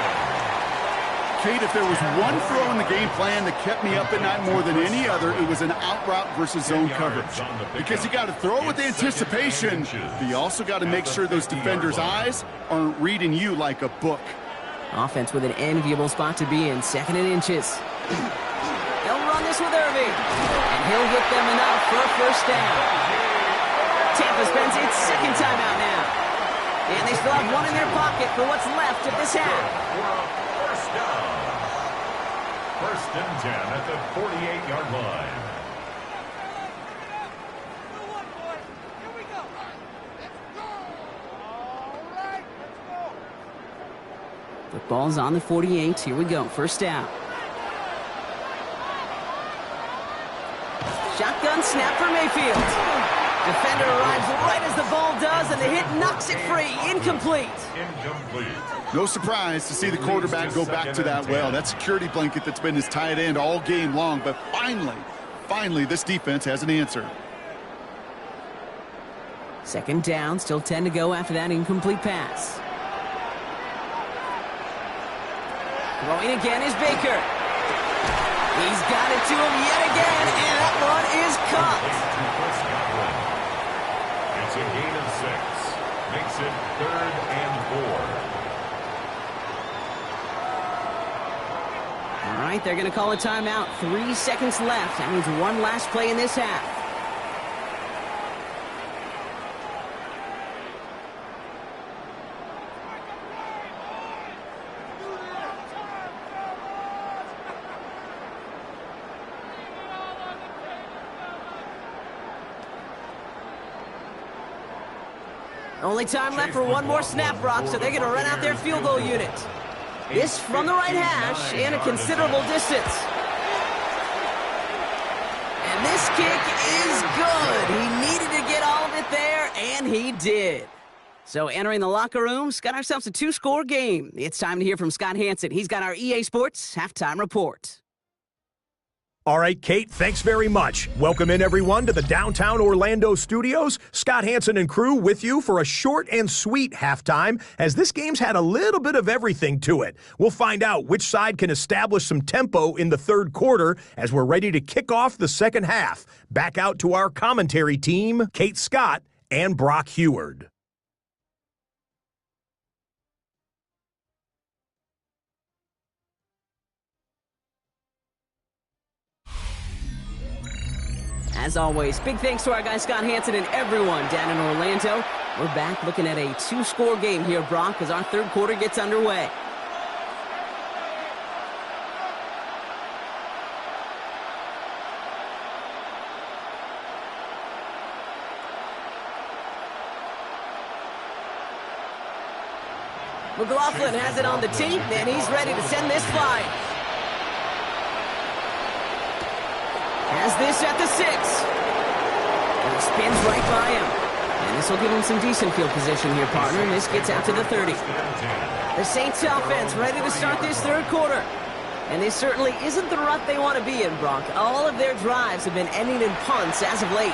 Kate, if there was one throw in the game plan that kept me up at night more than any other, it was an out route versus zone coverage. Because you got to throw with anticipation, but you also got to make sure those defenders' eyes aren't reading you like a book. Offense with an enviable spot to be in, 2nd and inches. They'll run this with Irving. And he'll get them enough for a 1st down. Tampa spends its 2nd timeout now. And they still have one in their pocket for what's left of this half. First down. 1st and 10 at the 48-yard line. Football's on the 48. Here we go. 1st down. Shotgun snap for Mayfield. Defender arrives right as the ball does, and the hit knocks it free. Incomplete. No surprise to see the quarterback go back to that well. That security blanket that's been his tight end all game long, but finally, this defense has an answer. 2nd down, still 10 to go after that incomplete pass. Throwing again is Baker. He's got it to him yet again, and that one is caught. It's a gain of 6. Makes it 3rd and 4. All right, they're going to call a timeout. 3 seconds left. That means one last play in this half. Only time left for one more snap, Brock, so they're going to run out their field goal unit. This from the right hash and a considerable distance. And this kick is good. He needed to get all of it there, and he did. So entering the locker rooms, got ourselves a 2-score game. It's time to hear from Scott Hansen. He's got our EA Sports halftime report. All right, Kate, thanks very much. Welcome in, everyone, to the downtown Orlando studios. Scott Hansen and crew with you for a short and sweet halftime, as this game's had a little bit of everything to it. We'll find out which side can establish some tempo in the third quarter as we're ready to kick off the second half. Back out to our commentary team, Kate Scott and Brock Heward. As always, big thanks to our guy Scott Hansen and everyone down in Orlando. We're back looking at a two-score game here, Brock, as our third quarter gets underway. McLaughlin has it on the tee, and he's ready to send this flying. Has this at the 6. And he spins right by him. And this will give him some decent field position here, partner. And this gets out to the 30. The Saints offense ready to start this third quarter. And this certainly isn't the rut they want to be in, Brock. All of their drives have been ending in punts as of late.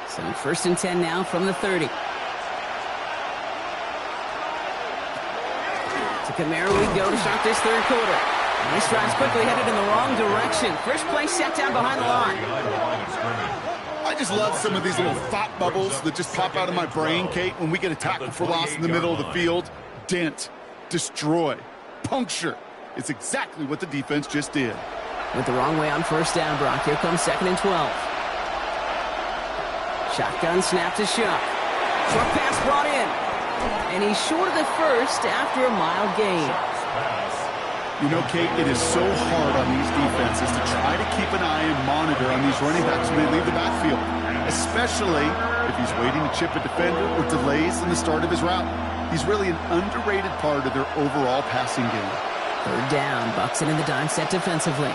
So 1st and 10 now from the 30. To Kamara we go to start this third quarter. And this drive's quickly headed in the wrong direction. First play set down behind the line. I just love some of these little thought bubbles that just pop out of my brain, Kate, when we get a tackle for loss in the middle of the field. Dent, destroy, puncture. It's exactly what the defense just did. Went the wrong way on first down, Brock. Here comes 2nd and 12. Shotgun snap to Shuck. Short pass brought in. And he's short of the first after a mild gain. You know, Kate, it is so hard on these defenses to try to keep an eye and monitor on these running backs when they leave the backfield, especially if he's waiting to chip a defender or delays in the start of his route. He's really an underrated part of their overall passing game. Third down, Buxton in the dime set defensively.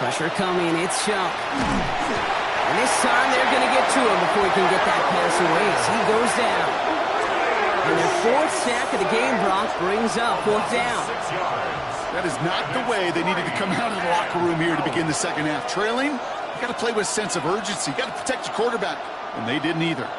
Pressure coming, it's Shuck. And this time they're going to get to him before he can get that pass away as he goes down. And their 4th sack of the game, Brock, brings up 4th down. That is not the way they needed to come out of the locker room here to begin the second half. Trailing, you got to play with a sense of urgency. You got to protect your quarterback, and they didn't either.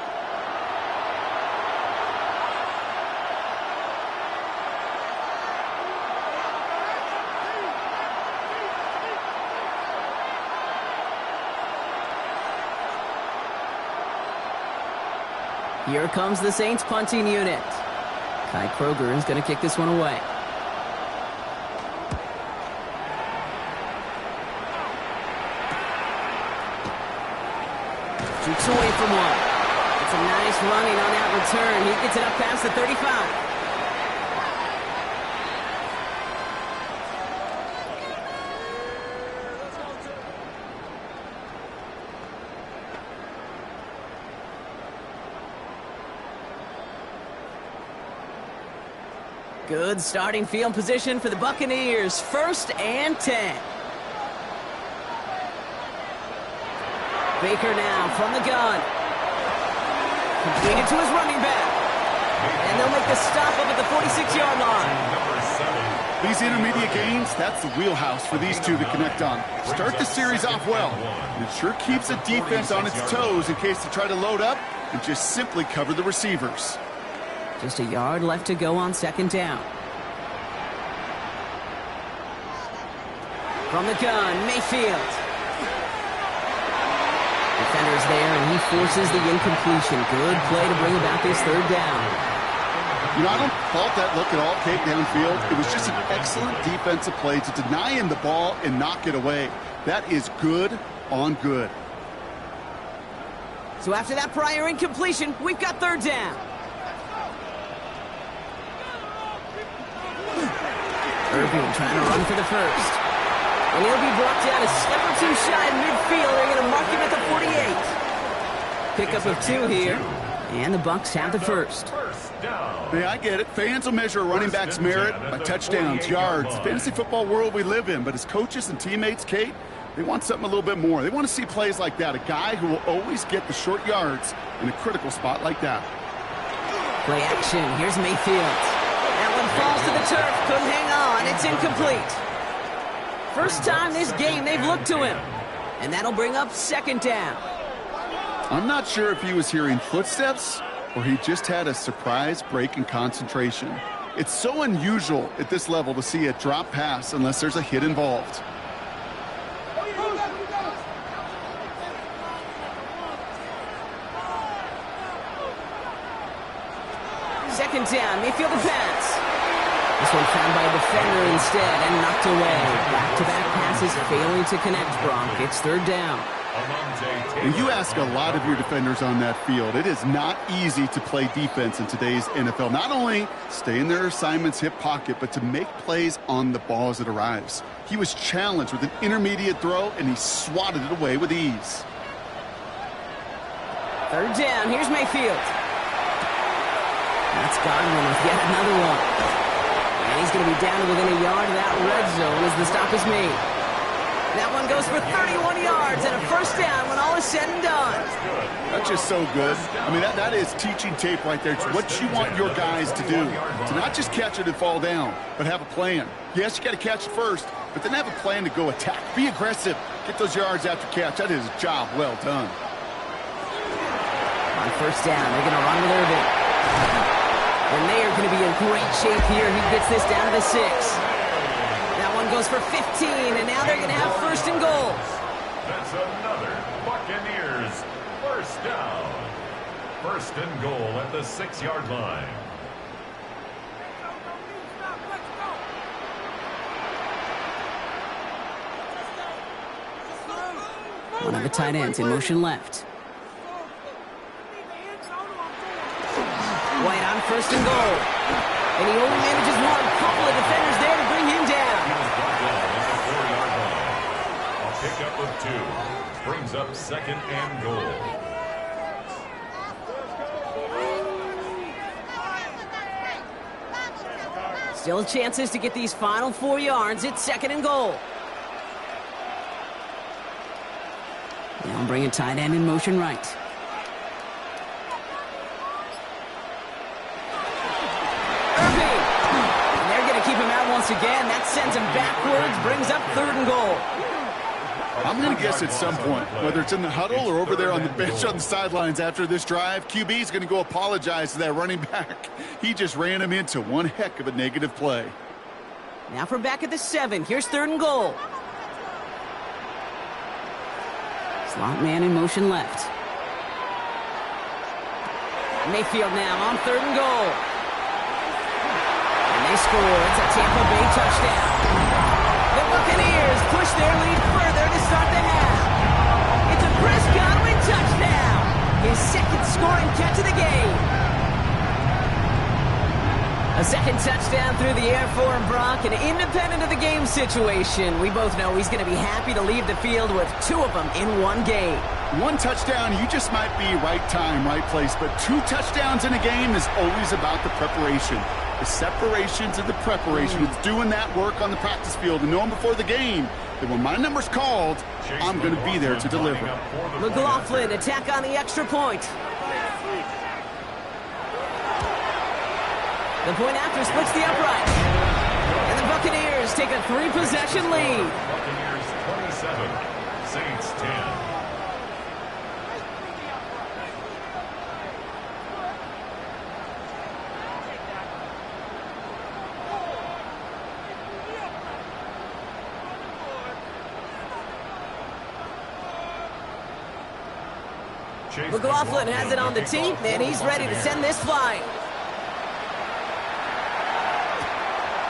Here comes the Saints punting unit. Kai Kroger is going to kick this one away. Shoots away from one. It's a nice running on that return. He gets it up past the 35. Good starting field position for the Buccaneers. 1st and 10. Baker now from the gun. Completed to his running back. And they'll make the stop up at the 46-yard line. These intermediate gains, that's the wheelhouse for these two to connect on. Start the series off well. And it sure keeps the defense on its toes in case they try to load up and just simply cover the receivers. Just a yard left to go on 2nd down. From the gun, Mayfield. Defender's there, and he forces the incompletion. Good play to bring about this 3rd down. You know, I don't fault that look at all, Kate, downfield. It was just an excellent defensive play to deny him the ball and knock it away. That is good on good. So after that prior incompletion, we've got 3rd down. Irving trying to run for the first. And he'll be brought down a step or two shy in midfield. They're going to mark him at the 48. Pickup of 2 here. And the Bucs have the first. Yeah, I get it. Fans will measure a running back's merit by touchdowns, yards, fantasy football world we live in. But as coaches and teammates, Kate, They want something a little bit more. They want to see plays like that. A guy who will always get the short yards in a critical spot like that. Play action. Here's Mayfield. That one falls to the turf. Couldn't hang on. It's incomplete. First time this game they've looked to him. And that'll bring up second down. I'm not sure if he was hearing footsteps or he just had a surprise break in concentration. It's so unusual at this level to see a drop pass unless there's a hit involved. Second down, Mayfield the pass. This one found by a defender instead and knocked away. Back-to-back passes failing to connect, Bronk. It's third down. And you ask a lot of your defenders on that field. It is not easy to play defense in today's NFL. Not only stay in their assignment's hip pocket, but to make plays on the ball as it arrives. He was challenged with an intermediate throw, and he swatted it away with ease. Third down, here's Mayfield. That's Godwin with yet another one. And he's going to be down to within a yard of that red zone as the stop is made. That one goes for 31 yards and a first down when all is said and done. That's just so good. I mean, that is teaching tape right there. It's what you want your guys to do. To not just catch it and fall down, but have a plan. Yes, you got to catch it first, but then have a plan to go attack. Be aggressive. Get those yards after catch. That is a job well done. On first down, they're going to run with Irvin. And they are going to be in great shape here. He gets this down to the 6. That one goes for 15, and now they're going to have first and goal. That's another Buccaneers first down. First and goal at the 6-yard line. One of the tight ends in motion left. White on first and goal. And he only manages one. Couple of defenders there to bring him down. A pickup of 2. Brings up second and goal. Still chances to get these final 4 yards. It's second and goal. Now bringing tight end in motion right. Again, that sends him backwards, brings up third and goal. I'm going to guess at some point, whether it's in the huddle or over there on the bench on the sidelines after this drive, QB is going to go apologize to that running back. He just ran him into one heck of a negative play. Now from back at the 7, here's third and goal. Slot man in motion left. Mayfield now on third and goal. They score. It's a Tampa Bay touchdown. The Buccaneers push their lead further to start the half. It's a Chris Godwin touchdown. His second scoring catch of the game. A second touchdown through the air for him, Brock, and independent of the game situation. We both know he's going to be happy to leave the field with 2 of them in one game. One touchdown, you just might be right time, right place, but 2 touchdowns in a game is always about the preparation. The separation to the preparation. It's doing that work on the practice field and knowing before the game that when my number's called, I'm going to be there to deliver. McLaughlin, attack on the extra point. The point after splits the upright. And the Buccaneers take a 3-possession lead. Buccaneers 27, Saints 10. McLaughlin has it on the tee, and he's ready to send this flying.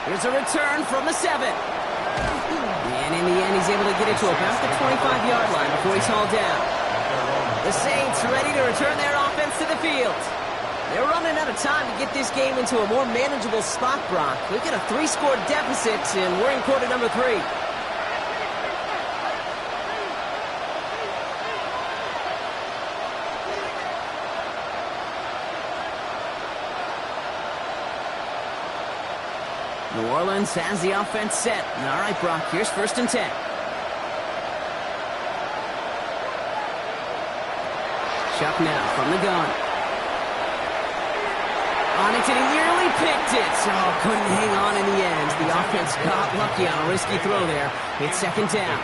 Here's a return from the 7. And in the end, he's able to get it to about the 25-yard line before he's hauled down. The Saints ready to return their offense to the field. They're running out of time to get this game into a more manageable spot, Brock. We've got a 3-score deficit, and we're in quarter number 3. New Orleans has the offense set. All right, Brock, here's first and 10. Chuck now from the gun. On it, and he nearly picked it. Oh, couldn't hang on in the end. The offense got lucky on a risky throw there. It's second down.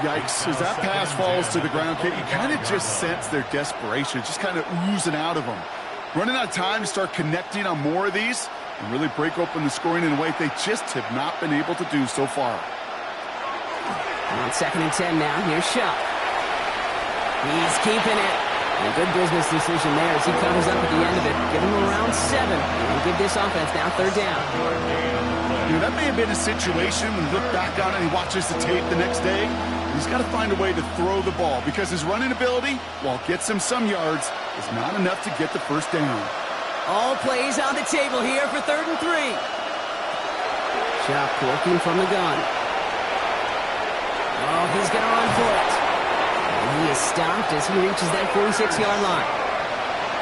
Yikes. As that pass falls to the ground, Kate, you kind of just sense their desperation, just kind of oozing out of them. Running out of time to start connecting on more of these and really break open the scoring in a way they just have not been able to do so far. On second and 10 now, here's Shuck. He's keeping it. And a good business decision there as he covers up at the end of it. Give him around 7 and give this offense now third down. You know, that may have been a situation when you look back on it and he watches the tape the next day. He's got to find a way to throw the ball because his running ability, while it gets him some yards, is not enough to get the first down. All plays on the table here for third and 3. Shuck working from the gun. Oh, he's going to run for it. And he is stopped as he reaches that 46-yard line.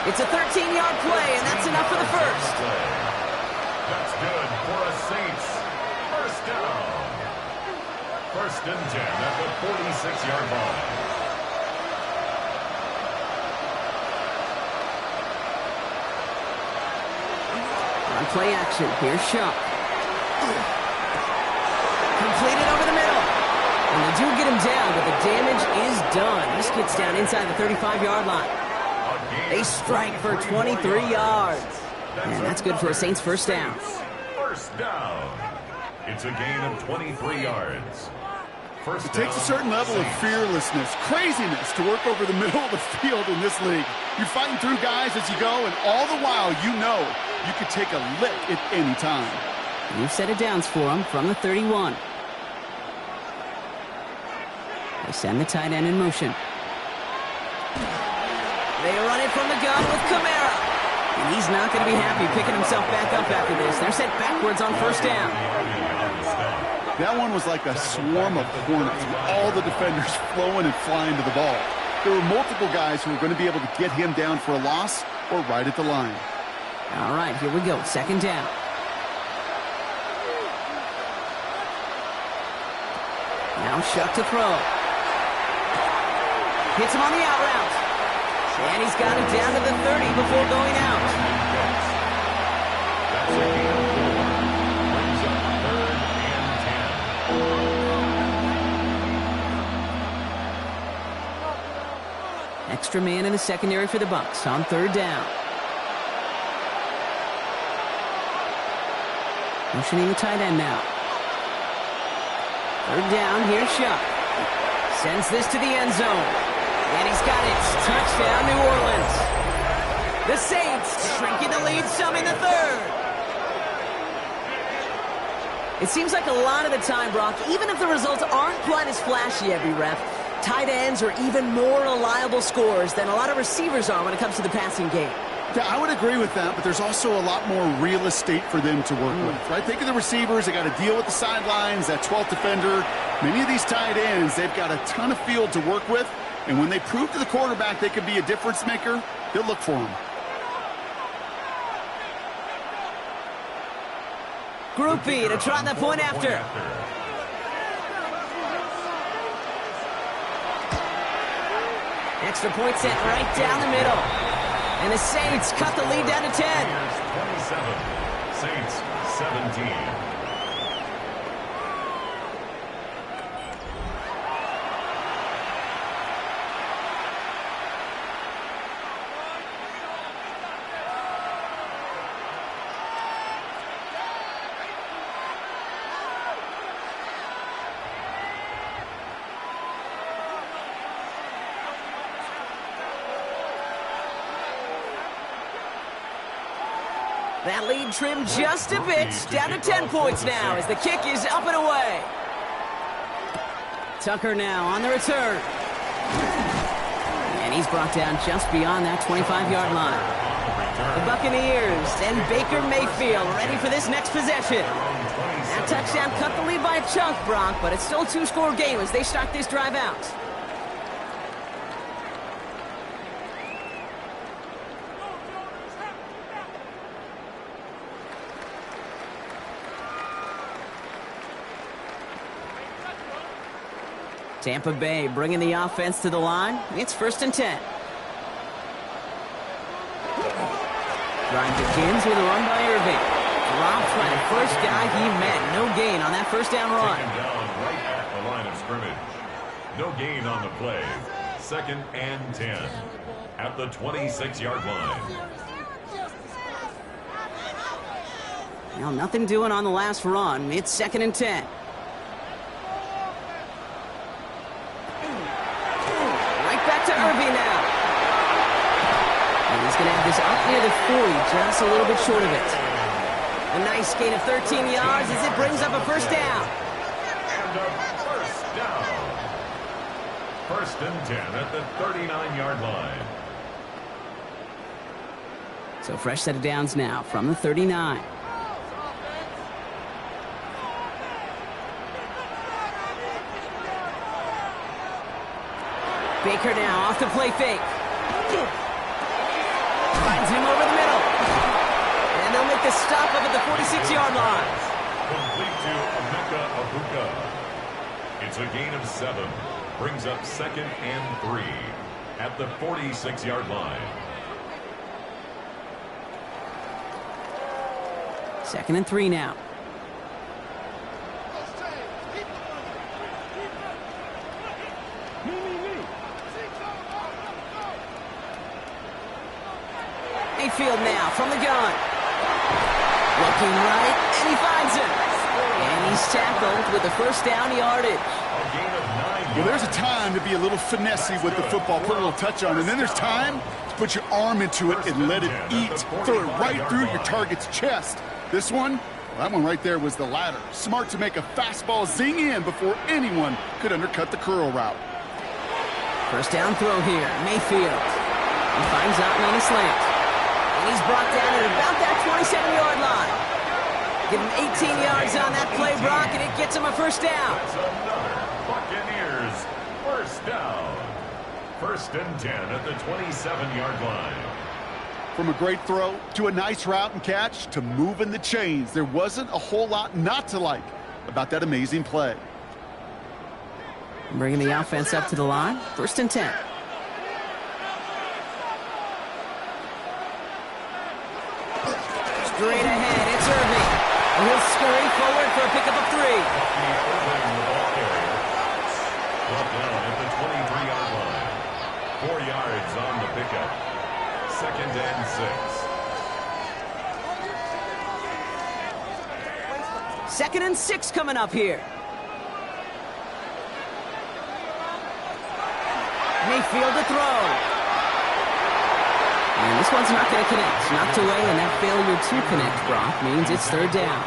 It's a 13-yard play, and that's enough for the first. That's good for a Saints first down. First and 10 at the 46-yard line. On play action, here's Shuck. Completed over the middle. And they do get him down, but the damage is done. This gets down inside the 35-yard line. They strike for 23 yards. And that's good for a Saints first down. First down. It's a gain of 23 yards. First It takes a down, certain level of Saints. fearlessness, craziness to work over the middle of the field in this league. You're fighting through guys as you go, and all the while you know you could take a lick at any time. New set of downs for him from the 31. They send the tight end in motion. They run it from the gun with Kamara. And he's not going to be happy picking himself back up after this. They're sent backwards on first down. That one was like a swarm of hornets with all the defenders flowing and flying to the ball. There were multiple guys who were going to be able to get him down for a loss or right at the line. All right, here we go. Second down. Now Shuck to throw. Hits him on the out route. And he's got it down to the 30 before going out. That's a gain of 4. Brings up third and 10. Extra man in the secondary for the Bucs on third down. Motioning the tight end now. Third down, here's Shuck. Sends this to the end zone. And he's got it. Touchdown, New Orleans. The Saints shrinking the lead some in the third. It seems like a lot of the time, Brock, even if the results aren't quite as flashy every rep, tight ends are even more reliable scorers than a lot of receivers are when it comes to the passing game. Yeah, I would agree with that, but there's also a lot more real estate for them to work with, right? Think of the receivers. They got to deal with the sidelines, that 12th defender. Many of these tight ends, they've got a ton of field to work with, and when they prove to the quarterback they could be a difference maker, he'll look for them. Group B to try the point after. Extra point set right down the middle. And the Saints cut the lead down to 10. 27. Saints 17. That lead trimmed just a bit, down to 10 points now as the kick is up and away. Tucker now on the return. And he's brought down just beyond that 25-yard line. The Buccaneers and Baker Mayfield ready for this next possession. That touchdown cut the lead by a chunk, Brock, but it's still a two-score game as they start this drive out. Tampa Bay bringing the offense to the line. It's first and 10. Drive begins with a run by Irving. Dropped by the first guy he met. No gain on that first down run. Taken down right at the line of scrimmage. No gain on the play. 2nd and 10 at the 26-yard line. Well, nothing doing on the last run. It's 2nd and 10. Right back to Irving now. And he's going to have this up near the 40, just a little bit short of it. A nice gain of 13 yards as it brings up a first down. And a first down. 1st and 10 at the 39-yard line. So fresh set of downs now from the 39. Baker now off the play fake. Finds him over the middle. And they'll make the stop up at the 46-yard line. Complete to Emeka Egbuka. It's a gain of 7. Brings up 2nd and 3 at the 46-yard line. 2nd and 3 now. Mayfield now from the gun. Looking right, and he finds him. And he's tackled with the first down yardage. A gain of 9 Well, there's a time to be a little finessey with the football, put a little touch on it, and then there's time to put your arm into it and let it eat. Throw it right through your target's chest. This one, well, that one right there was the latter. Smart to make a fastball zing in before anyone could undercut the curl route. First down throw here, Mayfield. He finds Otten on a slant. And he's brought down at about that 27-yard line. Give him 18 yards on that play, Brock, and it gets him a first down. That's another Buccaneers first down. 1st and 10 at the 27-yard line. From a great throw to a nice route and catch to moving the chains, there wasn't a whole lot not to like about that amazing play. Bringing the offense up to the line. 1st and 10. Straight ahead, it's Irving. And he'll scurry forward for a pickup of 3. Brought down at the 23-yard line. 4 yards on the pickup. 2nd and 6. 2nd and 6 coming up here. Mayfield to throw. And this one's not going to connect. Knocked away, and that failure to connect, Brock, means it's 3rd down.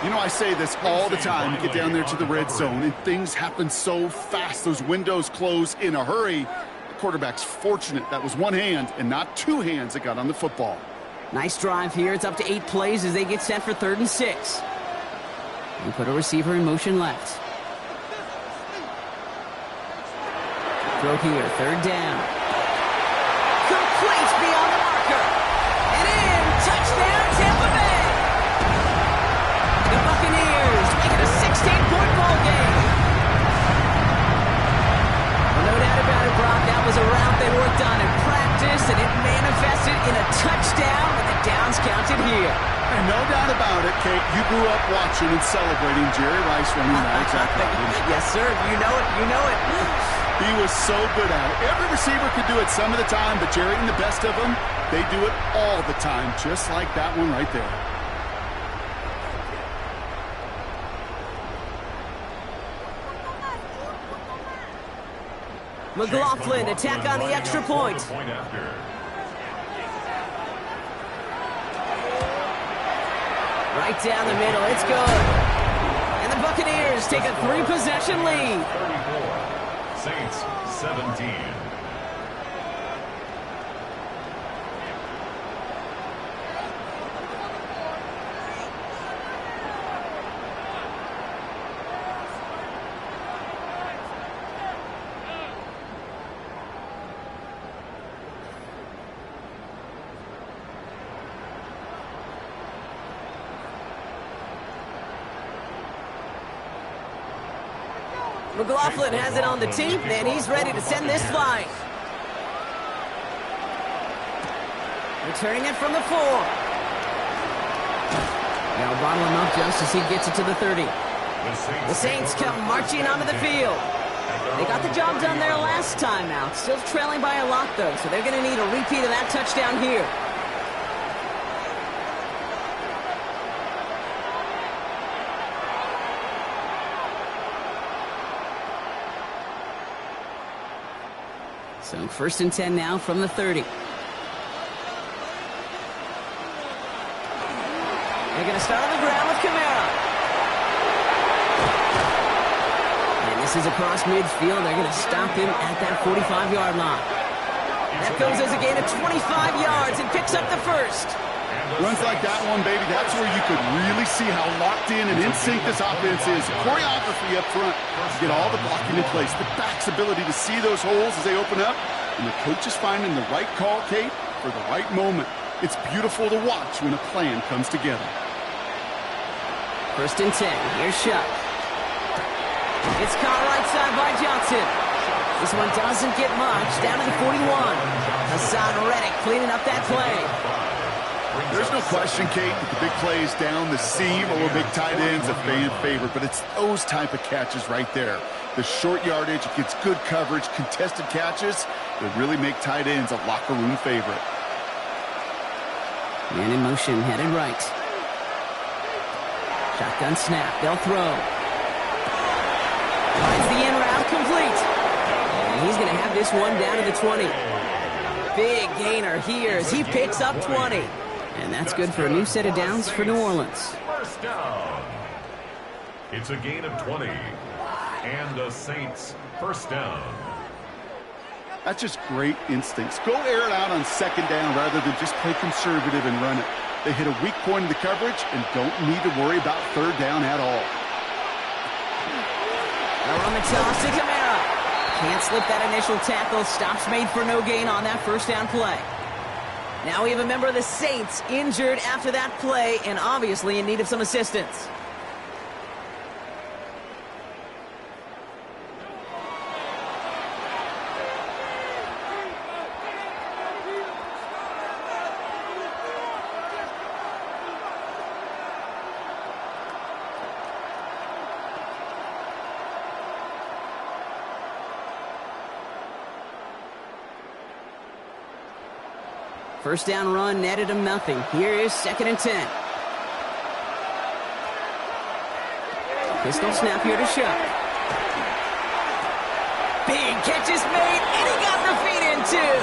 You know, I say this all the time. You get down there to the red zone, and things happen so fast. Those windows close in a hurry. The quarterback's fortunate that was one hand and not 2 hands that got on the football. Nice drive here. It's up to 8 plays as they get set for 3rd and 6. And put a receiver in motion left. Throw here, 3rd down. Complete beyond the marker. And in, touchdown, Tampa Bay. The Buccaneers make it a 16-point ball game. Well, no doubt about it, Brock. That was a route they worked on in practice, and it manifested in a touchdown with the downs counted here. And no doubt about it, Kate, you grew up watching and celebrating Jerry Rice running that exact route. Yes, sir. You know it. You know it. He was so good at it. Every receiver could do it some of the time, but Jerry and the best of them, they do it all the time, just like that one right there. McLaughlin to tack on the extra point. Right down the middle, it's good. And the Buccaneers take a 3-possession lead. 34, Saints 17. McLaughlin has it on the tee, and he's ready to send this flying. Returning it from the 4. Now bottle him up just as he gets it to the 30. The Saints come marching onto the field. They got the job done there last time out. Still trailing by a lot, though, so they're going to need a repeat of that touchdown here. So 1st and 10 now from the 30. They're going to start on the ground with Kamara. And this is across midfield. They're going to stop him at that 45-yard line. That goes as a gain of 25 yards and picks up the first. Runs like that one, baby, that's where you could really see how locked in and in sync this offense is. Choreography up front to get all the blocking in place. The back's ability to see those holes as they open up. And the coach is finding the right call, Kate, for the right moment. It's beautiful to watch when a plan comes together. 1st and 10. Here's Shuck. It's caught right side by Johnson. This one doesn't get much. Down to the 41. Hassan Reddick cleaning up that play. There's no question, Kate, that the big plays down the seam or big tight ends a fan favorite, but it's those type of catches right there. The short yardage, it gets good coverage, contested catches that really make tight ends a locker room favorite. Man in motion, headed right. Shotgun snap, they'll throw. Finds the in route, complete. And he's going to have this one down to the 20. Big gainer here as he picks up 20. And that's good for a new set of downs for New Orleans. First down. It's a gain of 20. And the Saints first down. That's just great instincts. Go air it out on 2nd down rather than just play conservative and run it. They hit a weak point in the coverage and don't need to worry about 3rd down at all. Now on the toss to Kamara. Can't slip that initial tackle. Stops made for no gain on that 1st down play. Now we have a member of the Saints injured after that play and obviously in need of some assistance. First down run netted him nothing. Here is 2nd and 10. Pistol snap here to Shuck. Big catch is made, and he got the feet in too.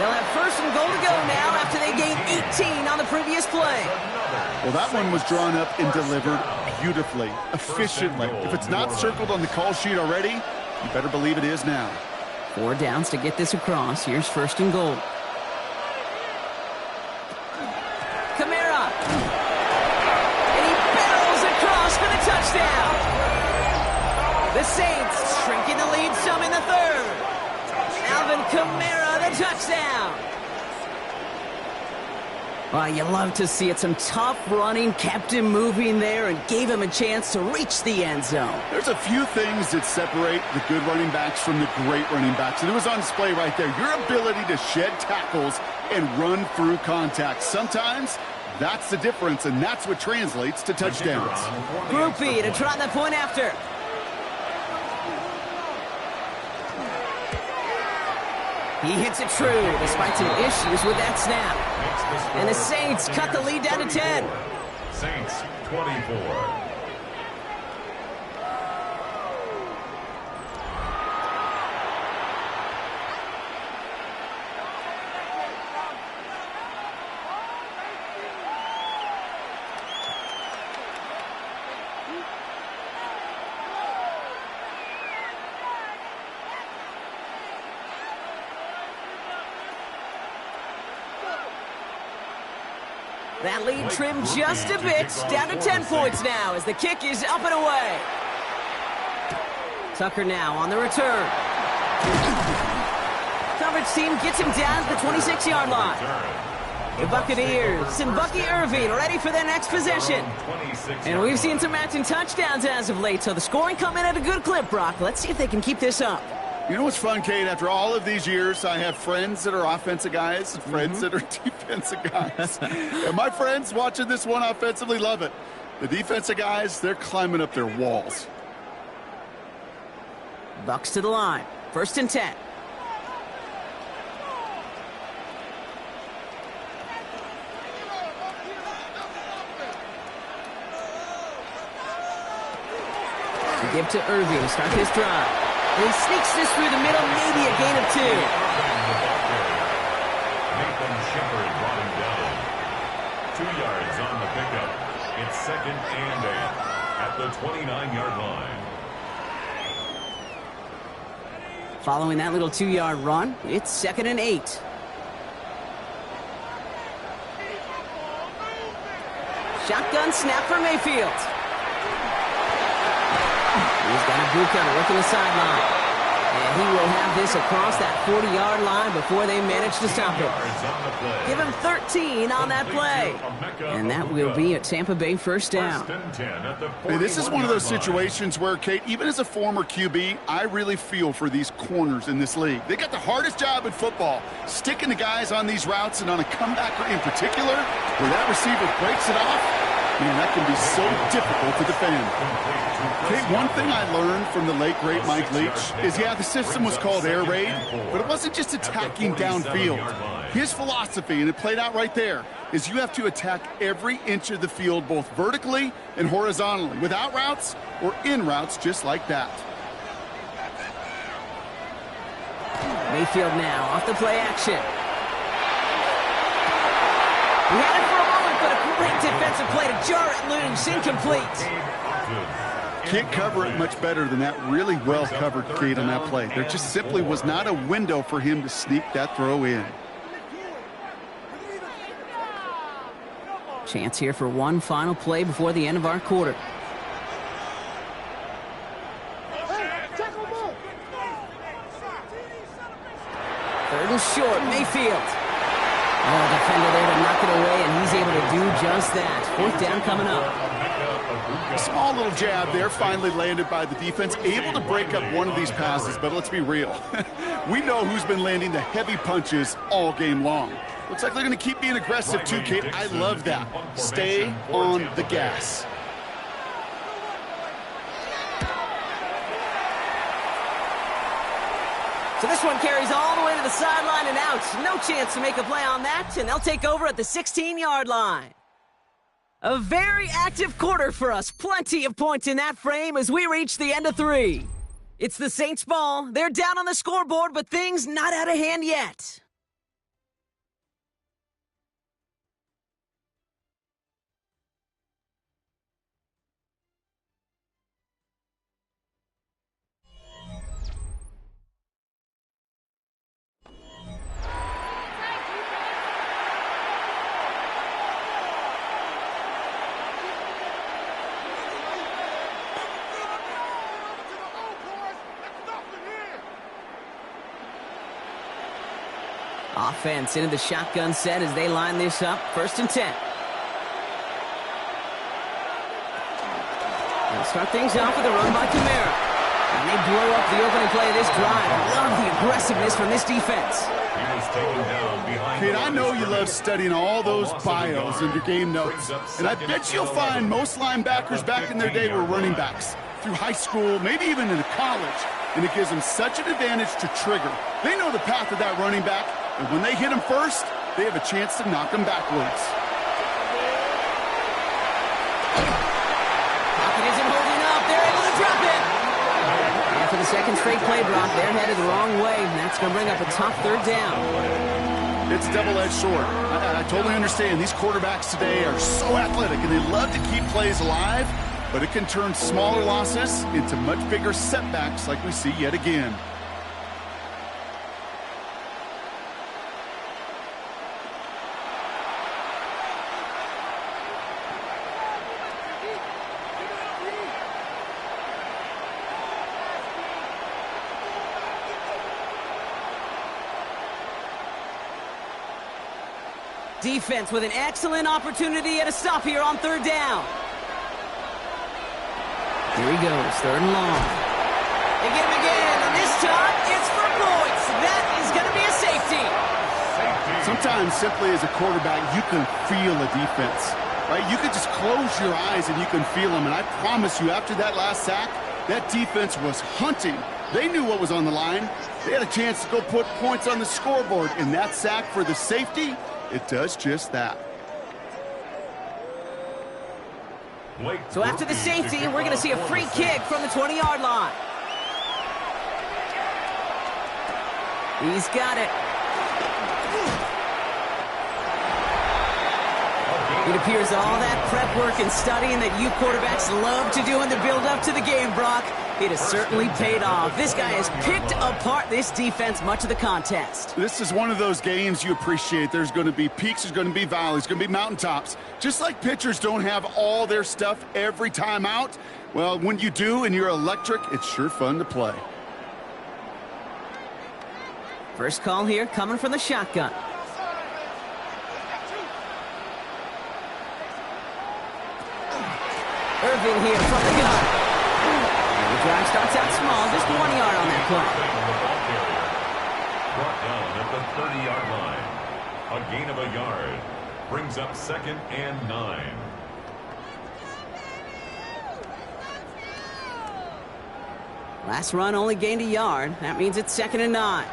They'll have 1st and goal to go now after they gained 18 on the previous play. Well, that one was drawn up and delivered beautifully, efficiently. If it's not circled on the call sheet already, you better believe it is now. 4 downs to get this across. Here's 1st and goal. Kamara. And he barrels across for the touchdown. The Saints shrinking the lead some in the 3rd. Alvin Kamara, the touchdown. Well, you love to see it. Some tough running, kept him moving there and gave him a chance to reach the end zone. There's a few things that separate the good running backs from the great running backs, and it was on display right there. Your ability to shed tackles and run through contact. Sometimes that's the difference, and that's what translates to touchdowns. Groupie to try the point after. He hits it true despite some issues with that snap. And the Saints cut the lead down to 10. Saints 24. That lead trimmed just a bit, down to 10 points now as the kick is up and away. Tucker now on the return. Coverage team gets him down to the 26-yard line. The Buccaneers and Bucky Irving ready for their next possession. And we've seen some matching touchdowns as of late, so the scoring coming at a good clip, Brock. Let's see if they can keep this up. You know what's fun, Kate? After all of these years, I have friends that are offensive guys and friends that are defensive guys. And my friends watching this one offensively love it. The defensive guys, they're climbing up their walls. Bucks to the line. 1st and 10. Give to Irving to start this drive. And he sneaks this through the middle, maybe a gain of 2. Nathan Shepard brought him down. 2 yards on the pickup. It's 2nd and 8 at the 29-yard line. Following that little 2-yard run, it's 2nd and 8. Shotgun snap for Mayfield. He's got a Buccaneers working the sideline. And he will have this across that 40-yard line before they manage to stop it. Give him 13 on that play. And that will be a Tampa Bay 1st down. Hey, this is one of those situations where, Kate, even as a former QB, I really feel for these corners in this league. They got the hardest job in football, sticking the guys on these routes and on a comebacker in particular, where that receiver breaks it off. Man, that can be so difficult to defend. Okay, one thing I learned from the late, great Mike Leach is, yeah, the system was called air raid, but it wasn't just attacking downfield. His philosophy, and it played out right there, is you have to attack every inch of the field, both vertically and horizontally, without routes or in routes just like that. Mayfield now off the play action. He had it for a moment, but a great defensive play to jar it loose. Incomplete. Can't cover it much better than that. Really well covered, Kate, on that play. There just simply was not a window for him to sneak that throw in. Chance here for one final play before the end of our quarter. Third and short, Mayfield. Oh, defender there to knock it away, and he's able to do just that. 4th down coming up. A small little jab there, finally landed by the defense, able to break up one of these passes, but let's be real. We know who's been landing the heavy punches all game long. Looks like they're going to keep being aggressive too, Kate. I love that. Stay on the gas. So this one carries all the way to the sideline and out. No chance to make a play on that, and they'll take over at the 16-yard line. A very active quarter for us. Plenty of points in that frame as we reach the end of 3. It's the Saints' ball. They're down on the scoreboard, but things not out of hand yet. Offense into the shotgun set as they line this up. 1st and 10. They'll start things off with a run by Kamara. And they blow up the opening play of this drive. I love the aggressiveness from this defense. Kate, I know you love studying all those bios in your game notes. And I bet you'll find most linebackers back in their day were running backs. Through high school, maybe even into college. And it gives them such an advantage to trigger. They know the path of that running back. And when they hit him first, they have a chance to knock him backwards. Pocket isn't holding up. They're able to drop it. And for the second straight play drop, they're headed the wrong way. And that's going to bring up a tough 3rd down. It's double-edged sword. I totally understand. These quarterbacks today are so athletic, and they love to keep plays alive. But it can turn smaller losses into much bigger setbacks like we see yet again. Defense with an excellent opportunity at a stop here on 3rd down. Here he goes, 3rd and long. They get him again, and this time it's for points. That is going to be a safety. Sometimes, simply as a quarterback, you can feel a defense, right? You can just close your eyes and you can feel them. And I promise you, after that last sack, that defense was hunting. They knew what was on the line. They had a chance to go put points on the scoreboard. And that sack for the safety, it does just that. So after the safety, we're going to see a free kick from the 20-yard line. He's got it. It appears all that prep work and studying that you quarterbacks love to do in the build-up to the game, Brock, it has certainly paid off. This guy has picked apart this defense much of the contest. This is one of those games you appreciate. There's going to be peaks, there's going to be valleys, going to be mountaintops. Just like pitchers don't have all their stuff every time out, well, when you do and you're electric, it's sure fun to play. First call here coming from the shotgun. Irving here from the gun. And the drive starts out small, just 1 yard on that play. Brought down at the 30-yard line. A gain of a yard. Brings up 2nd and 9. Last run only gained a yard. That means it's 2nd and 9.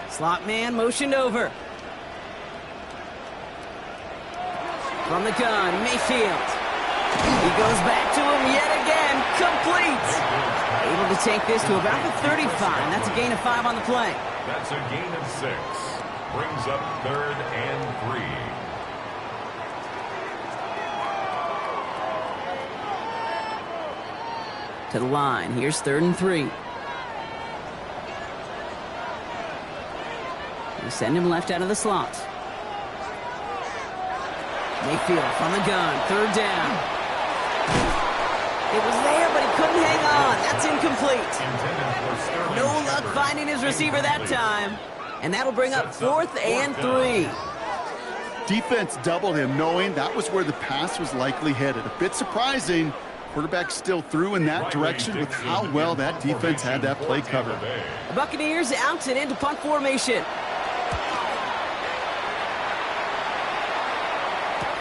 Slot man motioned over. From the gun, Mayfield. He goes back to him yet again. Complete. Able to take this to about the 35. That's a gain of 5 on the play. That's a gain of 6. Brings up 3rd and 3. To the line. Here's 3rd and 3. We send him left out of the slot. Mayfield from the gun. 3rd down. It was there, but he couldn't hang on. That's incomplete. No luck finding his receiver that time. And that'll bring up 4th and 3. Defense doubled him, knowing that was where the pass was likely headed. A bit surprising. Quarterback still threw in that direction with how well that defense had that play covered. The Buccaneers out and into punt formation.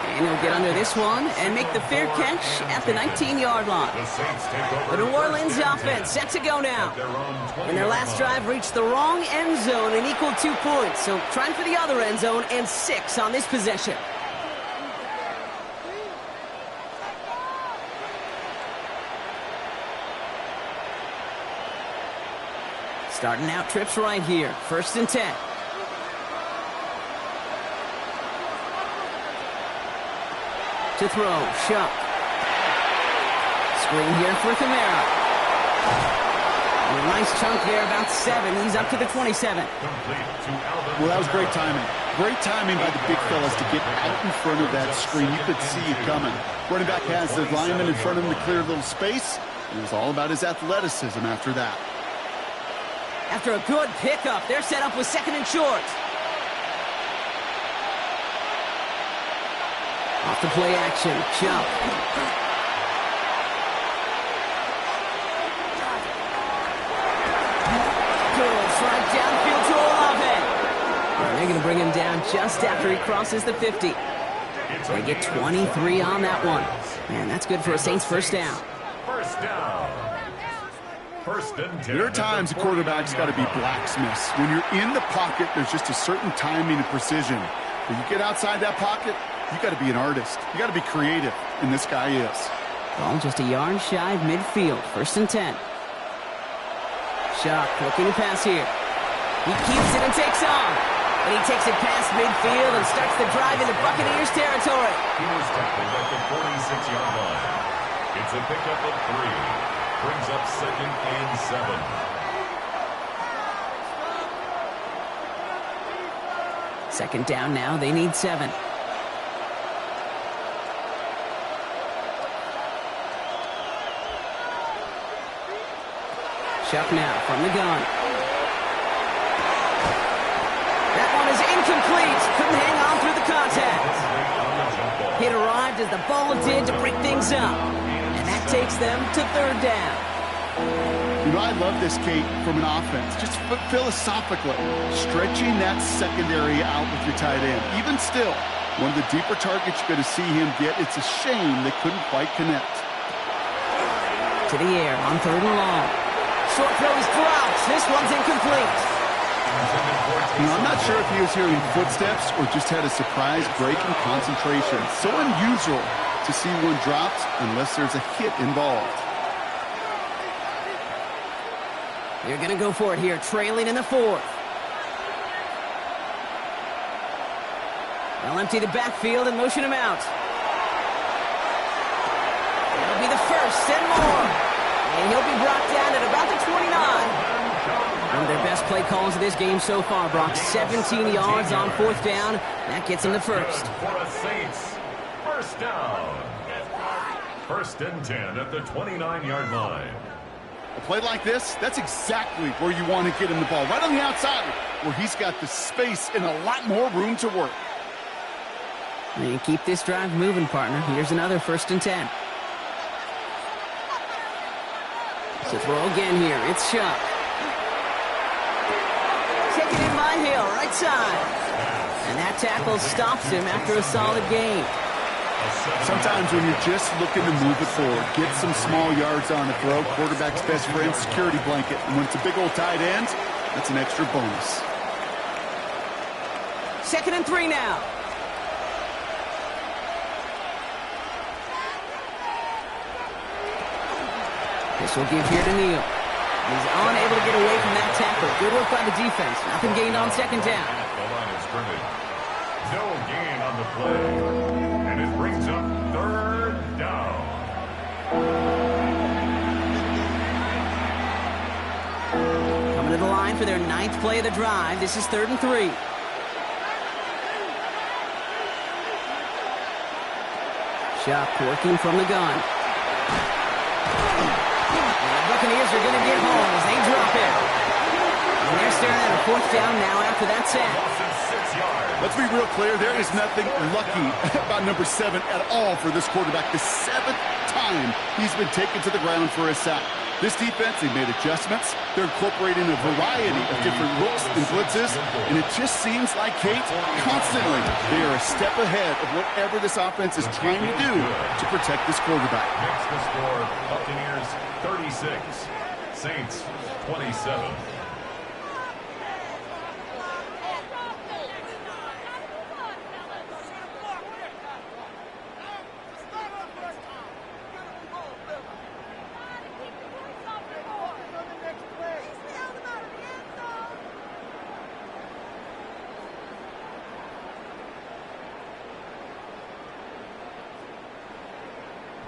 And he'll get under this one and make the fair catch at the 19-yard line. The New Orleans offense set to go now. In their last drive, reached the wrong end zone and equaled 2 points. So trying for the other end zone and 6 on this possession. Starting out trips right here. 1st and 10. To throw, Shuck. Screen here for Kamara. And a nice chunk there, about 7. He's up to the 27. Well, that was great timing. Great timing by the big fellas to get out in front of that screen. You could see it coming. Running back has the lineman in front of him to clear a little space. It was all about his athleticism after that. After a good pickup, they're set up with 2nd and short. Off the play action, Chubb. Goes right downfield to Olave. And they're going to bring him down just after he crosses the 50. They get 23 on that one. Man, that's good for a Saints first down. First down. 1st and 10. There are times a quarterback's got to be blacksmiths. When you're in the pocket, there's just a certain timing and precision. When you get outside that pocket, you got to be an artist. You got to be creative, and this guy is. Ball just a yard shy of midfield. 1st and 10. Shuck looking to pass here. He keeps it and takes on. And he takes it past midfield and starts the drive into Buccaneers territory. He was tackled at the 46-yard line. It's a pickup of 3. Brings up 2nd and 7. 2nd down now. They need 7. Shuck now from the gun. That one is incomplete. Couldn't hang on through the contact. Hit arrived as the ball did to break things up. And that takes them to 3rd down. You know, I love this, Kate, from an offense. Just philosophically, stretching that secondary out with your tight end. Even still, one of the deeper targets you're going to see him get. It's a shame they couldn't quite connect. To the air on 3rd and long. Short throw is dropped. This one's incomplete. You know, I'm not sure if he was hearing footsteps or just had a surprise break in concentration. So unusual to see one dropped unless there's a hit involved. You're going to go for it here, trailing in the 4th. They'll empty the backfield and motion him out. That'll be the first and more. And he'll be brought down at about the 29. One of their best play calls of this game so far, Brock. 17 yards on 4th down. That gets him the first. For the Saints, first down. 1st and 10 at the 29-yard line. A play like this, that's exactly where you want to get him the ball. Right on the outside, where he's got the space and a lot more room to work. And keep this drive moving, partner. Here's another 1st and 10. So throw again here. It's Chuck. Taking in by Hill, right side. And that tackle stops him after a solid gain. Sometimes when you're just looking to move it forward, get some small yards on a throw, quarterback's best friend, security blanket. And when it's a big old tight end, that's an extra bonus. 2nd and 3 now. This will give here to Neal. He's unable to get away from that tackle. Good work by the defense. Nothing gained on 2nd down. The line of scrimmage. No gain on the play. And it brings up 3rd down. Coming to the line for their 9th play of the drive. This is 3rd and 3. Chuck working from the gun. Buccaneers are going to get home as they drop it. And they're staring at a 4th down now after that sack. Let's be real clear. There is nothing lucky about number 7 at all for this quarterback. The 7th time he's been taken to the ground for a sack. This defense, they made adjustments. They're incorporating a variety of different looks and blitzes. And it just seems like, Kate, constantly they are a step ahead of whatever this offense is trying to do to protect this quarterback. Next the score, Buccaneers 36, Saints 27.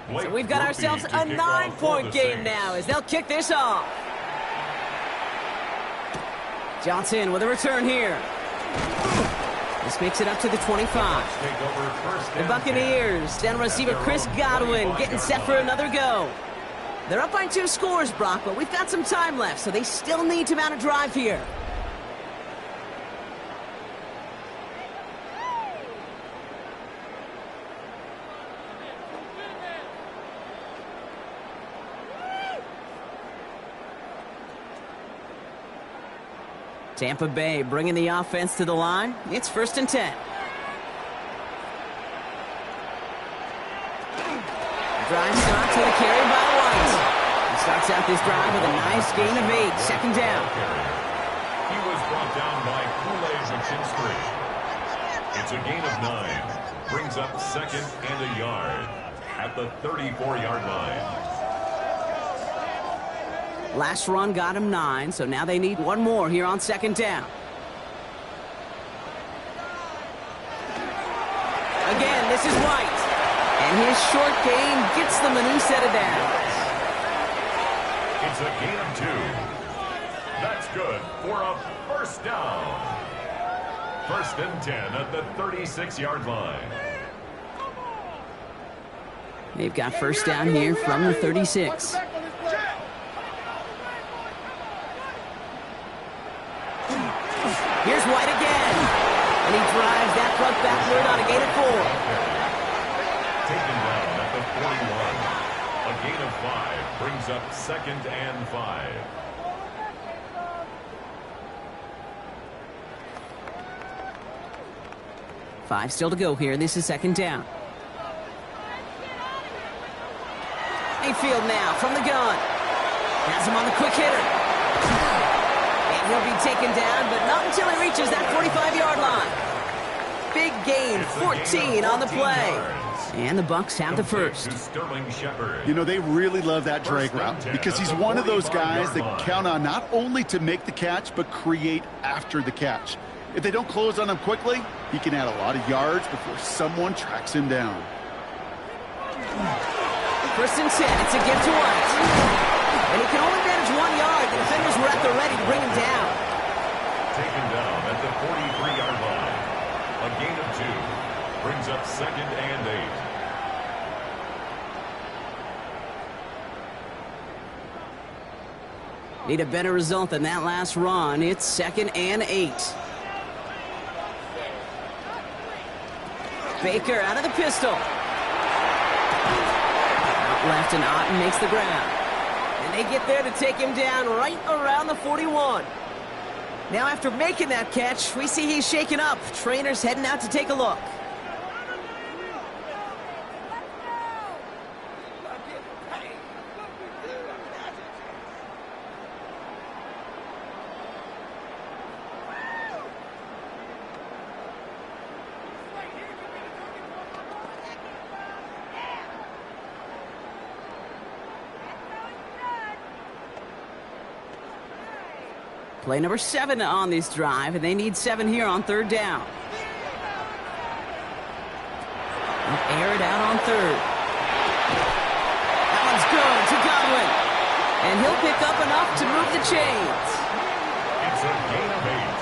So we've got ourselves a 9-point game now as they'll kick this off. Johnson with a return here. This makes it up to the 25. The Buccaneers down receiver Chris Godwin getting set for another go. They're up by 2 scores, Brock, but we've got some time left, so they still need to mount a drive here. Tampa Bay bringing the offense to the line. It's 1st and 10. Drive start to the carry by White. He starts out this drive with a nice gain of 8. 2nd down. He was brought down by Kool-Aid McKinstry. It's a gain of 9. Brings up 2nd and a yard at the 34-yard line. Last run got him 9, so now they need one more here on 2nd down. Again, this is White. And his short gain gets them a new set of downs. It's a gain of 2. That's good for a 1st down. 1st and 10 at the 36-yard line. They've got 1st down here from the 36. Here's White again. And he drives that truck backward on a gain of 4. Taken down at the 41. A gain of 5 brings up 2nd and 5. Five still to go here. This is 2nd down. Mayfield now from the gun. Has him on the quick hitter. And he'll be taken down, but not until he reaches that 45-yard line. Big gain, 14 on the play. And the Bucs have the first. You know, they really love that drag route because he's one of those guys that count on not only to make the catch, but create after the catch. If they don't close on him quickly, he can add a lot of yards before someone tracks him down. First and 10, it's a gift to White. And he can only manage 1 yard. The defenders were at the ready to bring him down. Taken down at the 43-yard line. A gain of 2 brings up 2nd and 8. Need a better result than that last run. It's 2nd and 8. Baker out of the pistol. Out left and Otten makes the ground. And they get there to take him down right around the 41. Now after making that catch, we see he's shaken up. Trainer's heading out to take a look. Play number 7 on this drive, and they need 7 here on 3rd down. They'll air it out on 3rd. That one's good to Godwin. And he'll pick up enough to move the chains. It's a gain of 8.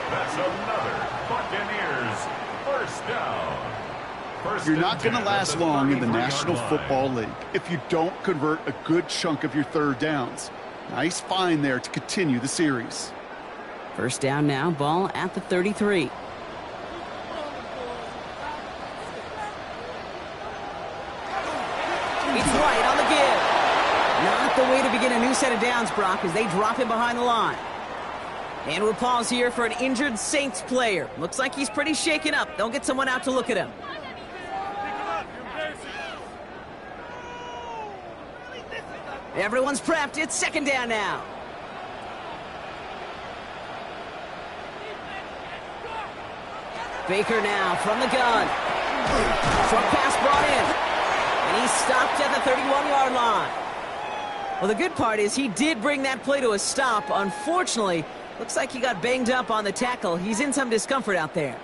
That's another Buccaneers first down. You're not going to last long in the National Football League if you don't convert a good chunk of your 3rd downs. Nice find there to continue the series. First down now, ball at the 33. He's right on the give. Not the way to begin a new set of downs, Brock, as they drop him behind the line. And we'll pause here for an injured Saints player. Looks like he's pretty shaken up. They'll get someone out to look at him. Everyone's prepped. It's 2nd down now. Baker now from the gun. Short pass brought in. And he's stopped at the 31-yard line. Well, the good part is he did bring that play to a stop. Unfortunately, looks like he got banged up on the tackle. He's in some discomfort out there.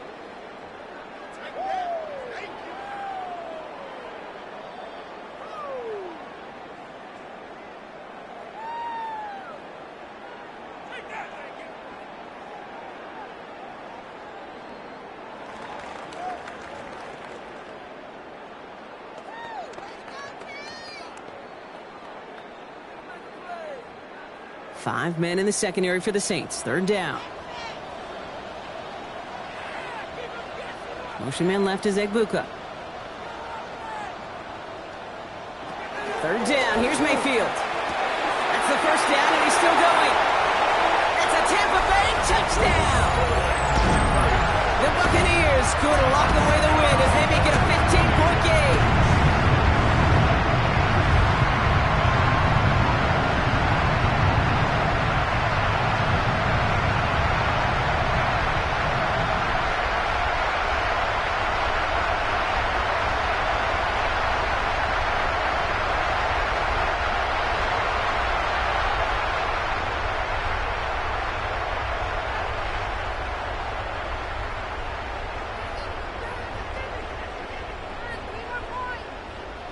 Five men in the secondary for the Saints. 3rd down. Motion man left is Egbuka. 3rd down. Here's Mayfield. That's the first down, and he's still going. That's a Tampa Bay touchdown. The Buccaneers could lock away the win as they make it a 15-point game.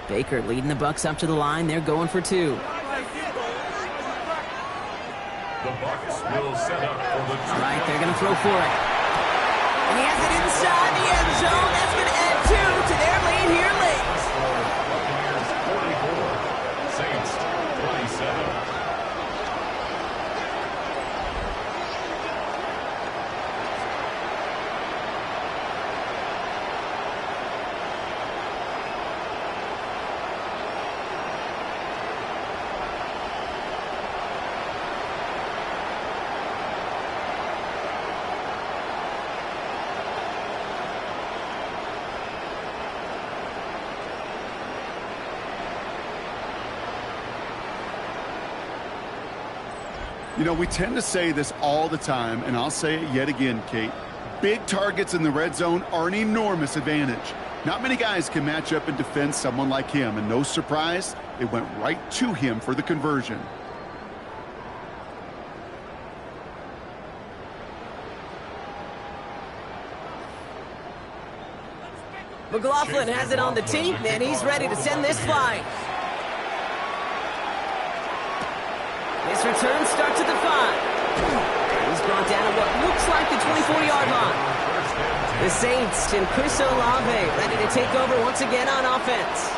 Baker leading the Bucs up to the line. They're going for 2. The Bucs will set up for the All right, they're going to throw for it. And he has it inside the end zone. That's going to add 2 to their lead here late. Buccaneers 44, Saints 27. You know, we tend to say this all the time, and I'll say it yet again, Kate. Big targets in the red zone are an enormous advantage. Not many guys can match up and defend someone like him, and no surprise, it went right to him for the conversion. McLaughlin has it on the tee, and he's ready to send this flying. This return starts at the 5. He's brought down at what looks like the 24-yard line. The Saints and Chris Olave ready to take over once again on offense.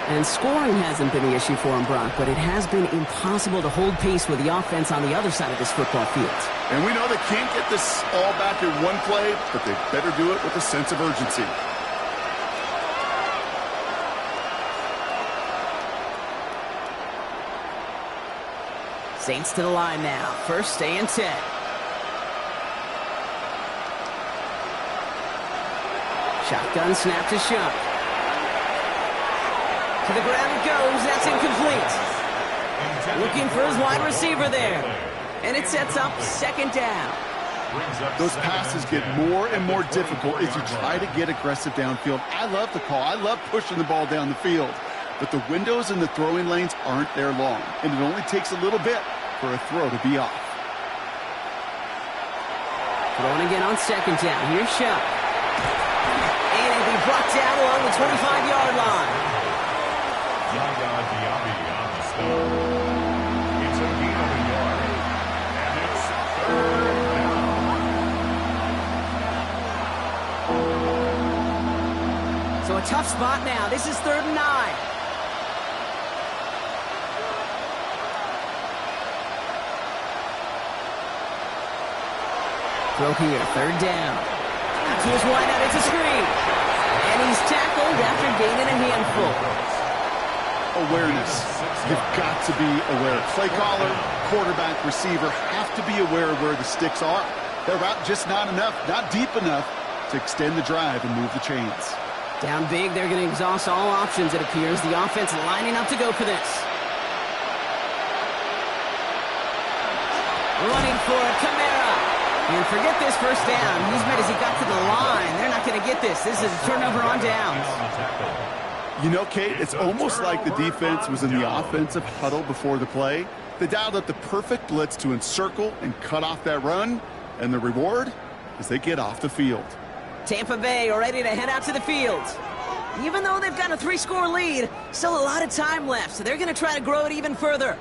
And scoring hasn't been the issue for him, Brock, but it has been impossible to hold pace with the offense on the other side of this football field. And we know they can't get this all back in one play, but they better do it with a sense of urgency. Saints to the line now. First and 10. Shotgun snap to Shump. To the ground it goes. That's incomplete. Looking for his wide receiver there. And it sets up second down. Those passes get more and more difficult as you try to get aggressive downfield. I love the call. I love pushing the ball down the field. But the windows in the throwing lanes aren't there long. And it only takes a little bit for a throw to be off. Throwing again on second down. Here's Shump. And it'll be brought down along the 25-yard line. Yaya Diaby on the stop. It's a gain of a yard. And it's third down. So a tough spot now. This is 3rd and 9. Throw here, 3rd down. To his wideout, it's a screen. And he's tackled after gaining a handful. Awareness. You've got to be aware. Play caller, quarterback, receiver have to be aware of where the sticks are. They're out just not enough, not deep enough to extend the drive and move the chains. Down big, they're going to exhaust all options, it appears. The offense lining up to go for this. Running for it, Kamara. And forget this first down. He's made as he got to the line. They're not going to get this. This is a turnover on downs. You know, Kate, it's almost like the defense was in the offensive huddle before the play. They dialed up the perfect blitz to encircle and cut off that run. And the reward is they get off the field. Tampa Bay are ready to head out to the field. Even though they've got a 3-score lead, still a lot of time left, so they're going to try to grow it even further.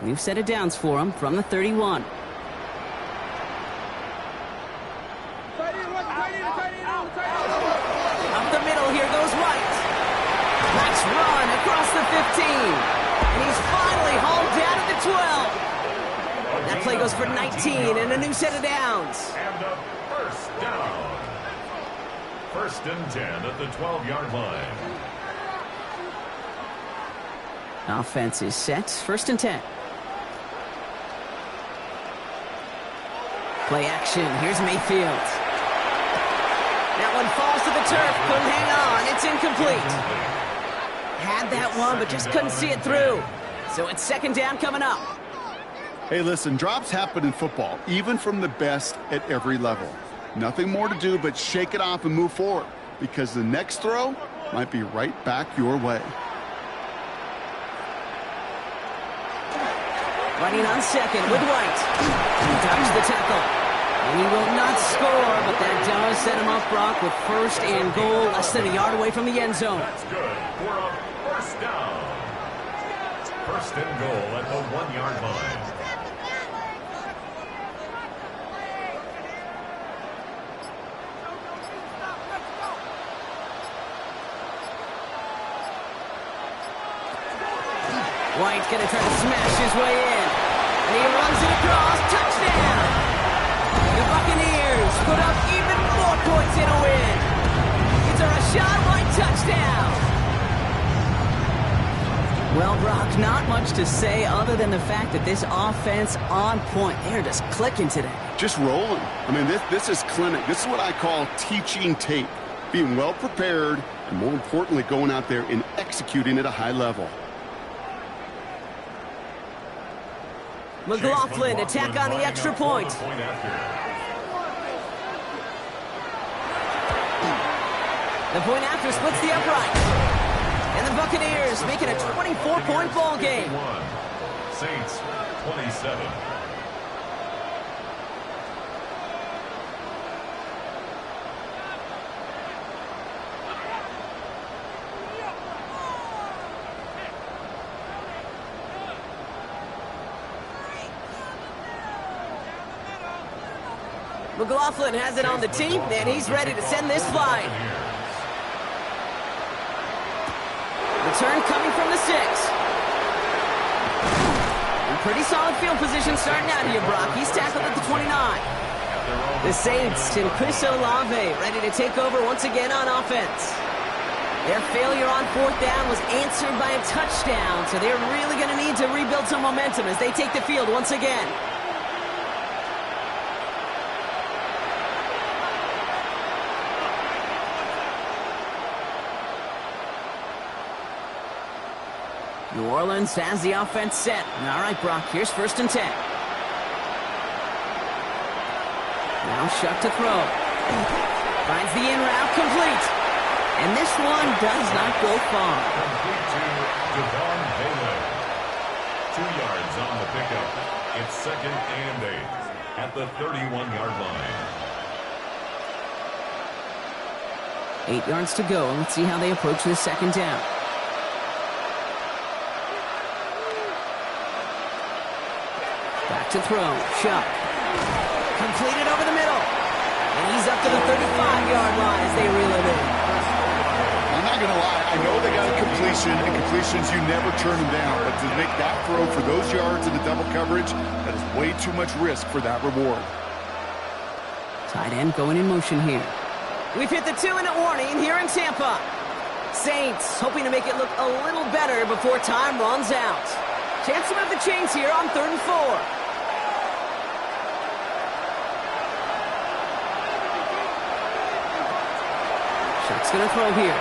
We've set it downs for him from the 31. Up the middle, here goes White. Nice run across the 15. And he's finally hauled down at the 12. That play goes for 19 and a new set of downs. And a first down. 1st and 10 at the 12-yard line. Offense is set. 1st and 10. Play action. Here's Mayfield. That one falls to the turf. Couldn't hang on. It's incomplete. Had that one, but just couldn't see it through. So it's 2nd down coming up. Hey, listen, drops happen in football, even from the best at every level. Nothing more to do but shake it off and move forward, because the next throw might be right back your way. Running on second with White. He dodged the tackle. And he will not score, but that does set him up, Brock, with 1st and goal, less than a yard away from the end zone. That's good for a first down. 1st and goal at the 1-yard line. White's going to try to smash his way in. And he runs it across. Touchdown! The Buccaneers put up even more points in a win. It's a Rashad White touchdown. Well, Well, Brock, not much to say other than the fact that this offense on point. They're just clicking today. Just rolling. I mean, this is clinic. This is what I call teaching tape. Being well prepared, and more importantly, going out there and executing at a high level. McLaughlin attack on the extra point. The point after splits the upright. And the Buccaneers make it a 24-point ball game. Saints 27. McLaughlin has it on the team, and he's ready to send this flying. Return coming from the 6. And pretty solid field position starting out here, Brock. He's tackled at the 29. The Saints and Chris Olave ready to take over once again on offense. Their failure on 4th down was answered by a touchdown, so they're really going to need to rebuild some momentum as they take the field once again. New Orleans has the offense set. All right, Brock, here's 1st and 10. Now Shuck to throw. Finds the in route complete. And this one does not go far. Complete to Devon Bailey. 2 yards on the pickup. It's 2nd and 8 at the 31-yard line. 8 yards to go. Let's see how they approach this 2nd down. Back to throw. Shuck. Completed over the middle. And he's up to the 35-yard line as they reel it in. I'm not going to lie. I know they got a completion, and completions, you never turn them down. But to make that throw for those yards in the double coverage, that is way too much risk for that reward. Tight end going in motion here. We've hit the 2-minute warning here in Tampa. Saints hoping to make it look a little better before time runs out. Chance to move the chains here on 3rd and 4. Shuck's going to throw here.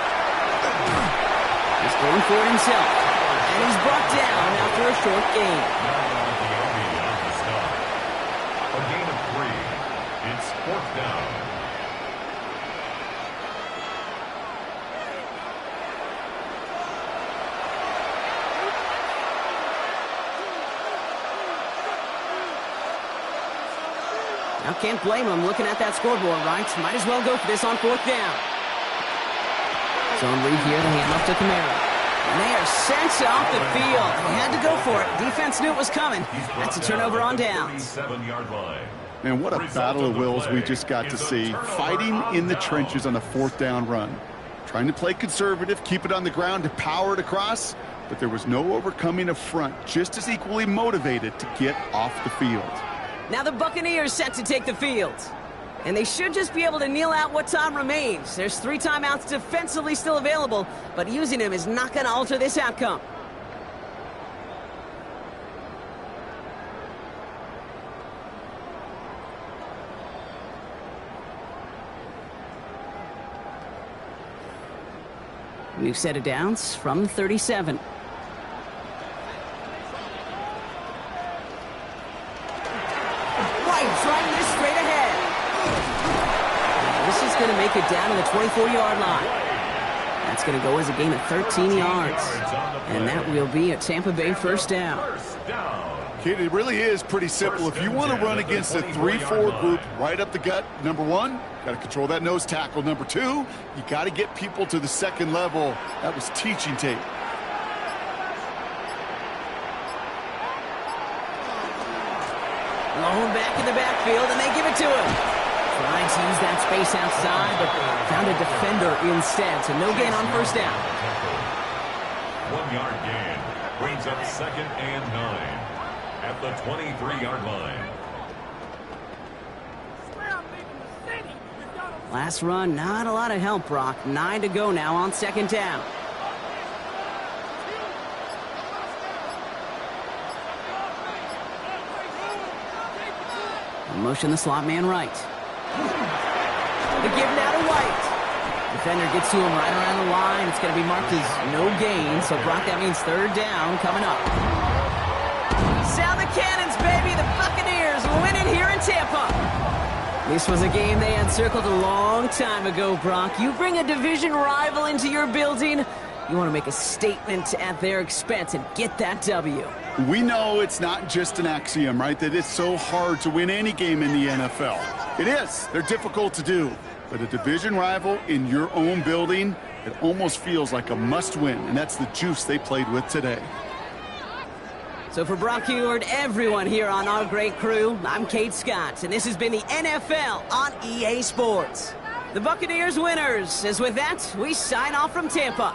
He's going for it himself. And he's brought down after a short gain. A gain of 3. It's 4th down. Now can't blame him looking at that scoreboard, right? Might as well go for this on 4th down. Zone read here, the handoff to Kamara. And they are sent off the field. They had to go for it. Defense knew it was coming. That's a turnover on downs. 7-yard line. Man, what a battle of wills we just got to see. Fighting in the trenches on a 4th down run. Trying to play conservative, keep it on the ground to power it across. But there was no overcoming a front just as equally motivated to get off the field. Now the Buccaneers set to take the field. And they should just be able to kneel out what time remains. There's 3 timeouts defensively still available, but using them is not going to alter this outcome. We've set it downs from the 37. Trying this straight ahead. This is going to make it down to the 24-yard line. That's going to go as a gain of 13 yards. And that will be a Tampa Bay 1st down. Kid, it really is pretty simple. If you want to run against a 3-4 group right up the gut, number 1, got to control that nose tackle. Number 2, you got to get people to the 2nd level. That was teaching tape. Lone back in the backfield, and they give it to him. Trying to use that space outside, but found a defender instead, so no gain on 1st down. 1-yard gain brings up 2nd and 9 at the 23-yard line. Last run, not a lot of help, Brock. 9 to go now on 2nd down. Motion the slot man right. The give now to White. Defender gets to him right around the line. It's going to be marked as no gain. So, Brock, that means third down coming up. Sound the cannons, baby. The Buccaneers win it here in Tampa. This was a game they had circled a long time ago, Brock. You bring a division rival into your building, you want to make a statement at their expense and get that W. We know it's not just an axiom, right, that it's so hard to win any game in the NFL. It is. They're difficult to do. But a division rival in your own building, it almost feels like a must-win, and that's the juice they played with today. So for Brock Huard, everyone here on our great crew, I'm Kate Scott, and this has been the NFL on EA Sports. The Buccaneers winners, as with that, we sign off from Tampa.